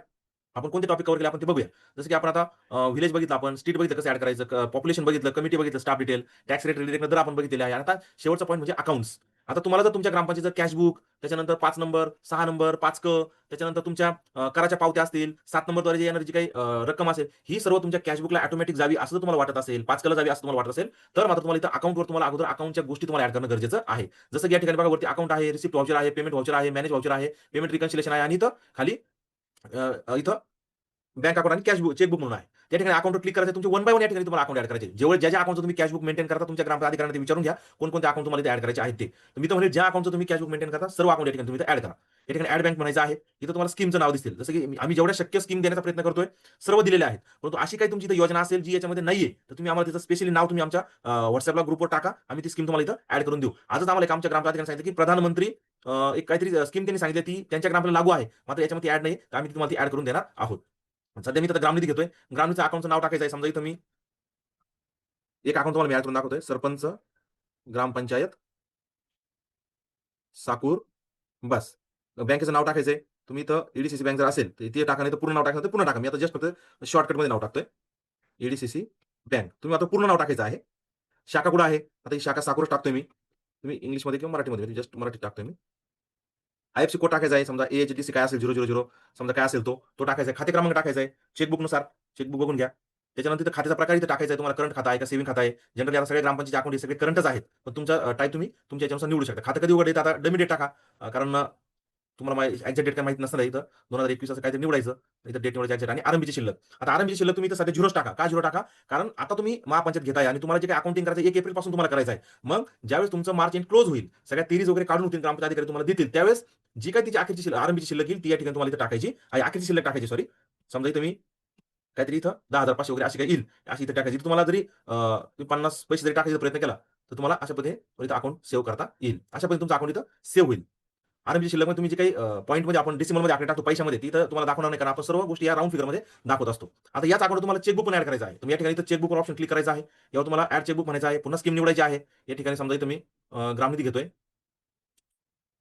आपण कोणते टॉपिक कव्हर केले आपण ते बघूया. जसं की आपण आता व्हिलेज बघितलं, आपण स्ट्रीट बघितलं कसं ऍड करायचं, पॉप्युलेशन बघितलं, कमिटी बघितलं, staff detail, tax rate related दर आपण बघितलेले आहे. आणि आता शेवटचा पॉईंट म्हणजे अकाउंट्स. आता तुम्हाला जर तुमच्या ग्रामपंचायतीचं कॅशबुक, त्याच्यानंतर 5 नंबर, 6 नंबर, 5 क, त्याच्यानंतर तुमच्या कराच्या पावत्या असतील, 7 नंबरद्वारे येणारी जी काही रक्कम असेल, ही सर्व तुमच्या कॅशबुकला ऑटोमॅटिक जावी असं जर तुम्हाला वाटत असेल, 5 कला जावी असं तुम्हाला वाटत असेल, तर मात्र तुम्हाला इथं अकाउंटवर तुम्हाला अगोदर अकाउंटच्या गोष्टी तुम्हाला ऍड करणं गरजेचं आहे. जसं की या ठिकाणी बघा वरती अकाउंट आहे, रिसिप्ट व्हाउचर आहे, पेमेंट व्हाउचर आहे, मॅनेज व्हाउचर आहे, पेमेंट रिकन्सिलेशन आहे आणि इथं खाली इथं बँक अकाउंट आणि कॅशबुक चेकबुक म्हणून आहे. त्या ठिकाणी अकाउंटवर क्लिक करायचं. तुमचे 1 बाय 1 या ठिकाणी तुम्हाला अकाउंट ॲड करायचे. जेवढे ज्या अकाउंटचं तुम्ही कॅशबुक मेंटेन करता तुमच्या ग्रामपंचायत अधिकाऱ्यांना विचारून घ्या, कोणकोणते अकाउंट तुम्हाला इथे ॲड करायचे आहेत ते. तर मी तर म्हणेल ज्या अकाउंटचं तुम्ही कॅशबुक मेंटेन करता सर्व अकाउंट या ठिकाणी तुम्ही ॲड करा. या ठिकाणी ॲड बँक म्हणायचं आहे. इथं तुम्हाला स्कीमचं नाव दिसतील. जसं की आम्ही जेवढ्या शक्य स्कीम देण्याचा प्रयत्न करतोय, सर्व दिलेले आहेत. परंतु अशी काही तुमची इथं योजना असेल जी याच्यामध्ये नाहीये, तर तुम्ही आम्हाला त्याचं स्पेशली नाव तुम्ही आमच्या WhatsAppला ग्रुपवर टाका. आम्ही ती स्कीम तुम्हाला इथं ॲड करून देऊ. आजच आम्हाला एक आमच्या ग्रामपंचायत अधिकाऱ्यांनी सांगितलं, की प्रधानमंत्री एक काहीतरी स्कीम त्यांनी सांगितली ती त्यांच्या ग्रामपंचायतीला लागू आहे. मात्र याच्यामध्ये ॲड नाही. तर आम्ही तुम्हाला ती ॲड करून देणार आहोत. सध्या मी तर ग्रामनिधी घेतोय. ग्रामनिधीचं अकाउंटचं नाव टाकायचं आहे. समजा इथं मी एक अकाउंट तुम्हाला मी ॲड करून दाखवतोय. सरपंच ग्रामपंचायत साकूर, बस. बँकेचं नाव टाकायचंय. तुम्ही इथं ईडीसीसी बँक जर असेल, तर ते टाका, नाही तर पूर्ण नाव टाकायचं तर पूर्ण टाका. मी आता जस्ट फक्त शॉर्टकटमध्ये नाव टाकतोय. ईडीसीसी बँक. तुम्ही आता पूर्ण नाव टाकायचं आहे. शाखा कुठं आहे? आता ही शाखा साकूरच टाकतोय मी. तुम्ही इंग्लिशमध्ये किंवा मराठीमध्ये जस्ट मराठीत टाकतोय मी. आयएफसी कोड टाकायचा आहे, समजा AHDC काय असेल 000 समजा काय असेल तो टाकायचा आहे, खाते क्रमांक टाकायचा आहे चेकबुकनुसार, चेकबुक बघून घ्या. त्याच्यानंतर तिथं खात्याचा प्रकार इथे टाकायचा आहे, तुम्हाला करंट खाता आहे का सेव्हिंग खाता आहे. जनरली आता सगळे ग्रामपंचायत अकाउंट हे सगळे करंटच आहेत, पण तुमचा टाईप तुम्ही तुमच्या याच्यानुसार निवडू शकता. खातं कधी उघडायचं आता डमी डेट टाका, कारण तुम्हाला एक्झॅक्ट डेट काय माहिती नसणार आहे. इथं 2021 असं काहीतरी निवडायचं, इथं डेट निवडायची एक्झॅक्ट. आणि आरंभीची शिल्लक, आता आरंभीची शिल्लक तुम्ही इथं सध्या झिरोच टाका. का झिरो टाका? कारण आता तुम्ही महापंचायत घेताय आणि तुम्हाला जे काही अकाउंटिंग करायचं 1 एप्रिल पासून तुम्हाला करायचं आहे. मग ज्यावेळेस तुमचं मार्च एंड क्लोज होईल, सगळ्या तेरीज वगैरे काढून होतील, ग्रामपंचायत अधिकारी तुम्हाला देतील, त्यावेळेस जी काही तिची अखेरची शिल्लक आरंभीची शिल्लक येईल ती या ठिकाणी तुम्हाला इथं टाकायची आणि अखेरची शिल्लक टाकायची, सॉरी. समजा इथं मी काहीतरी इथं 10,500 वगैरे अशी काही येईल, अशी इथं टाकायची. तुम्हाला जरी तुम्ही 50 पैसे जरी टाकायचा प्रयत्न केला, तर तुम्हाला अशा पद्धतीने इथं अकाउंट सेव्ह करता येईल. अशा पद्धतीने तुमचं अकाउंट इथं सेव्ह होईल. आरंभीची शिल्लक तुम्ही जे काही पॉईंटमध्ये आपण डेसिमलमध्ये आकडे टाकतो पैशामध्ये, तिथं तुम्हाला दाखवणार नाही, कारण आपण सर्व गोष्टी या राऊंड फिगरमध्ये दाखवत असतो. आता याच अकाउंट तुम्हाला चेकबुक पण ऍड करायचं आहे. तुम्ही या ठिकाणी इथं चेकबुकवर ऑप्शन क्लिक करायचं आहे. यावर तुम्हाला ऍड चेकबुक म्हणायचं आहे. पुन्हा स्कीम निवडायची आहे. या ठिकाणी समजा इथं मी ग्रामनिधी घेतोय.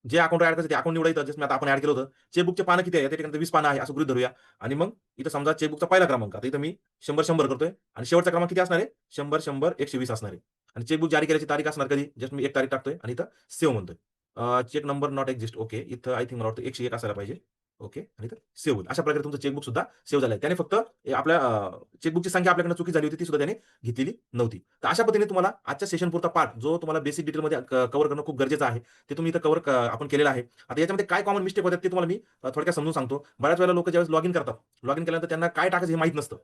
जे अकाउंट ऍड करायचं ते अकाउंट निवडायचं, जसं आता आपण ऍड केलं होतं. चेकबुकचे पानं किती आहे त्या ठिकाणी 20 पानं आहे असं गृहीत धरूया. आणि मग इथं समजा चेकबुकचा पहिला क्रमांक, आता इथं मी 100 करतोय आणि शेवटचा क्रमांक किती असणार आहे? 100 120 असणार आहे. आणि चेकबुक जारी करायची तारीख असणार कधी? जस्ट मी 1 तारीख टाकतोय आणि इथं सेव्ह म्हणतोय. Check number not exist, okay. इथं आय थिंक मला वाटतं 101 असायला पाहिजे. ओके, आणि इथं सेव्ह होईल. अशा प्रकारे तुमचं चेकबुक सुद्धा सेव्ह झालं आहे. त्याने फक्त आपल्या चेकबुकची संख्या आपल्याकडे चुकी झाली होती, ती सुद्धा त्याने घेतलेली नव्हती. तर अशा पद्धतीने तुम्हाला आजच्या सेशन पुरता पार्ट जो तुम्हाला बेसिक डिटेलमध्ये कव्हर करणं खूप गरजेचं आहे, ते तुम्ही इथं आपण केलेलं आहे. आता याच्यामध्ये काय कॉमन मिस्टेक होतात ते तुम्हाला मी थोडक्यात समजून सांगतो. बऱ्याच वेळेला लोक ज्यावेळेस लॉग इन करतात, लॉग इन केल्यानंतर त्यांना काय टाकायचं हे माहित नसतं.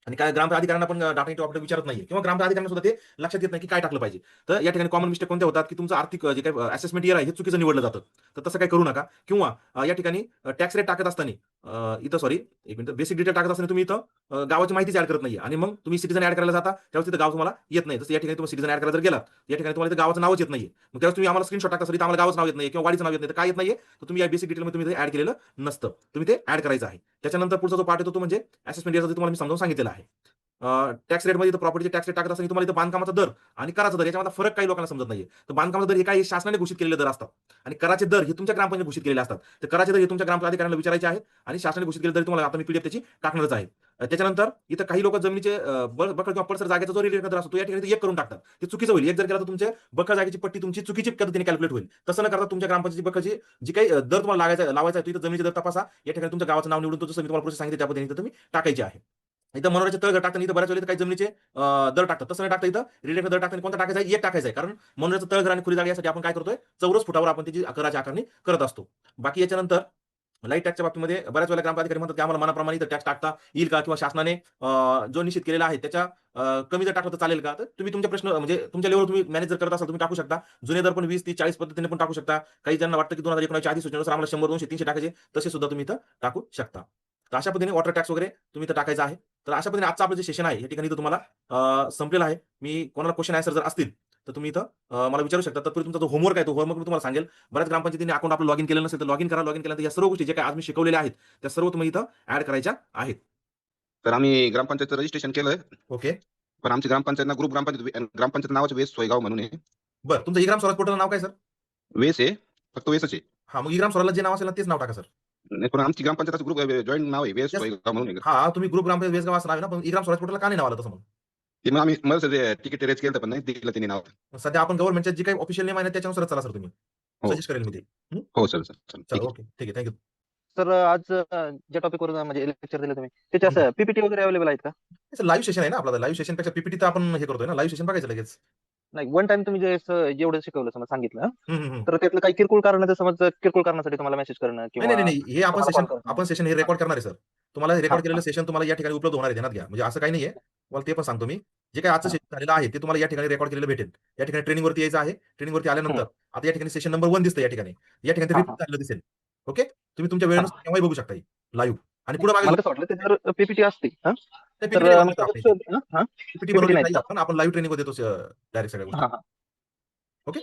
आणि काय ग्राम अधिकाऱ्यांना पण डाटा एंट्री ऑपरेटर विचारत नाहीये, किंवा ग्राम अधिकाऱ्यांना सुद्धा ते लक्षात येत नाही की काय टाकलं पाहिजे. तर या ठिकाणी कॉमन मिस्टेक कोणत्या होतात, की तुमचं आर्थिक जे काही असेसमेंट इयर आहे हे चुकीचं निवडलं जातं. तर तसं काही करू नका. किंवा या ठिकाणी टॅक्स रेट टाकत असताना इथं सॉरी एक मिनिट, बेसिक डिटेल टाकत असताना तुम्ही इथं गावाची माहितीच ऍड करत नाहीये, आणि मग तुम्ही सिटीजन ऍड करायला जाता त्यावेळेस तिथं गाव तुम्हाला येत नाही. जसं या ठिकाणी तुम्ही सिटीजन ऍड करायला जर गेला, या ठिकाणी तुम्हाला इथं गावाचं नावच येत नाहीये. मग त्यावेळेस तुम्ही आम्हाला स्क्रीनशॉट टाकता, सर इथं आम्हाला गावाचं नाव येत नाही किंवा वाडीचं नाव येत नाही, तर काय येत नाहीये, तर तुम्ही या बेसिक डिटेलमध्ये तुम्ही ऍड केलेलं नसतं. तुम्ही ते ऍड करायचं आहे. त्याच्यानंतर पुढचा जो पार्ट येतो तो म्हणजे असेसमेंट इयरचा, तुम्हाला मी समजावून सांगितलेलं आहे. टॅक्स रेटमध्ये इथं प्रॉपर्टीचे टॅक्स रेट टाकत असताना तुम्हाला इथं बांधकामाचा दर आणि कराचा दर याच्यामध्ये फरक काही लोकांना समजत नाहीये. तर बांधकामाचा दर हे काही शासनाने घोषित केलेले दर असतात, आणि कराचे दर हे तुमच्या ग्रामपंचायत घोषित केलेले असतात. तर कराचे दर हे तुमच्या ग्रामपंचायत विचारायचे आहेत, आणि शासनाने घोषित केलेले दर तुम्हाला आता मी पीडीएफ त्याची टाकणारच आहे. त्याच्यानंतर इथं काही लोक जमिनीचे बखल किंवा पडसर जागेचा जो रेट दर असतो तो या ठिकाणी एक करून टाकतात. ते चुकीचं होईल. एक जर केला तर तुमच्या बखल जागेची पट्टी तुमची चुकीची पद्धतीने कॅल्क्युलेट होईल. तसं न करता तुमच्या ग्रामपंचायती बखलची जी काही दर तुम्हाला लावायचा आहे, तो इथं जमिनीचे दर तपासा. या ठिकाणी तुमच्या गावाचं नाव निवडून तो जसं मी तुम्हाला प्रोसेस सांगितली त्या पद्धतीने तुम्ही टाकायचे आहे. इथं मनोराचे तळ टाकताना इथं बऱ्याच वेळेला काही जमिनीचे दर टाकतात. तसं नाही टाकता, इथं रिलेटेड दर टाकताना कोणता टाकायचा आहे? एक टाकायचा आहे. कारण मनोराचं तळघर आणि खुली जागा यासाठी आपण काय करतोय, चौरस फुटावर आपण त्याची कराची आकारणी करत असतो. बाकी याच्यानंतर लाईट टॅक्सच्या बाबतीमध्ये बऱ्याच वेळेला ग्रामपंचायत म्हणतात की आम्हाला मनाप्रमाणे इथं टॅक्स टाकता येईल का, किंवा शासनाने जो निश्चित केलेला आहे त्याच्या कमी जर टाकलं तर चालेल का. तर तुम्ही तुमच्या प्रश्न म्हणजे तुमच्या लेवल तुम्ही मॅनेज जर करत असाल तुम्ही टाकू शकता. जुने दर पण 20 30 40 पद्धतीने पण टाकू शकता. काही ज्यांना वाटतं की 2019 च्या आधी सूचनेनुसार आम्हाला 100 200 300 टाकायचे, तसे सुद्धा तुम्ही इथं टाकू शकता. तर अशा पद्धतीने वॉटर टॅक्स वगैरे तुम्ही इथं टाकायचं आहे. तर अशा पद्धतीने आजचं आपलं जे सेशन आहे या ठिकाणी तुम्हाला संपलेलं आहे. मी कोणाला क्वेश्चन आन्सर जर असतील तर तुम्ही इथं मला विचारू शकता. तत्पूर्वी तुमचा जो होमवर्क आहे तो होमवर्क मी तुम्हाला सांगेल. बऱ्याच ग्रामपंचायतीने अकाउंट आपलं लॉगिन केलं नसेल तर लॉगिन करा. लॉगिन केल्यानंतर या सर्व गोष्टी जे काही आज मी शिकवलेल्या आहेत त्या सर्व तुम्ही इथं ऍड करायच्या आहेत. तर आम्ही ग्रामपंचायतचं रजिस्ट्रेशन केलंय, ओके. पण आमची ग्रामपंचायत ग्रुप ग्रामपंचायत नावाचे वेस सोयगाव म्हणून आहे. बरं, तुमचं ई-ग्राम स्वराज पोर्टल नाव काय सर? वेस आहे, फक्त वेसच आहे. हा, मग ई-ग्राम स्वराजला जे नाव असेल ना तेच नाव टाका सर. नाही, पण आमची ग्रामपंचायतचं ग्रुप जॉईंट नाव आहे वेस सोयगाव म्हणून आहे. हा, तुम्ही ग्रुप ग्रामपंचायत वेसगाव असं नाव आहे ना, पण ई-ग्राम स्वराज पोर्टलला का नाही नाव आलं तसं म्हणून? ते मग आम्ही मला तिकीट रेज केलं पण नाही दिलं त्यांनी नाव. सध्या आपण गव्हर्नमेंटच्या जी काही ऑफिशियल नेम आहे ना त्याच्यानुसार चला सर तुम्ही. हो सजेस्ट करेल मी ते. हो सर सर चला, ठीक ओके, ठीक आहे, थँक्यू. सर आज ज्या टॉपिकवर म्हणजे लेक्चर दिलं तुम्ही त्याचे असं पीपीटी वगैरे अवेलेबल आहेत का? लाईव्ह सेशन आहे ना आपला, लाईव्ह सेशन पेक्षा पीपीटी तर आपण हे करतोय ना, लाईव्ह सेशन बघायचं लगेच. नाही, वन टाइम तुम्ही जेवढं शिकवलं समज सांगितलं नाही तर त्यातलं काही किरकोळ कारणाचं समज किरकोळ कारणासाठी तुम्हाला मेसेज करणं नाही किंवा नाही, हे आपण तुम्हाला सेशन कॉल करणं. हे रेकॉर्ड करणार आहे सर. तुम्हाला हा रेकॉर्ड केलेलं हा सेशन तुम्हाला या ठिकाणी उपलब्ध होणार आहे, ध्यानात घ्या. म्हणजे असं काही नाहीये, तुम्हाला ते पण सांगतो मी. जे काही आजचं हा. सेशन झालेलं आहे ते तुम्हाला या ठिकाणी रेकॉर्ड केलेलं भेटेल. या ठिकाणी ट्रेनिंग वरती यायचं आहे. ट्रेनिंग वरती आल्यानंतर हम्म. आता या ठिकाणी सेशन नंबर 1 दिसतं, या ठिकाणी हा रिपीट हा झालेलं दिसेल. ओके, तुम्ही तुमच्या हा. वेळेनुसार केव्हाही बघू शकता लाईव्ह. आणि पुढे मागे मला कसं वाटलं त्याच्यावर पीपीटी असते पीपीटी तर नाही मग बनवत त्याचा आपल्या इथे. शोध पीपीटी पीपीटी बनवलेली नाहीत नाही का? आपण लाईव्ह ट्रेनिंग मध्ये देतो डायरेक्ट सगळ्या गोष्टी. हा हा. ओके.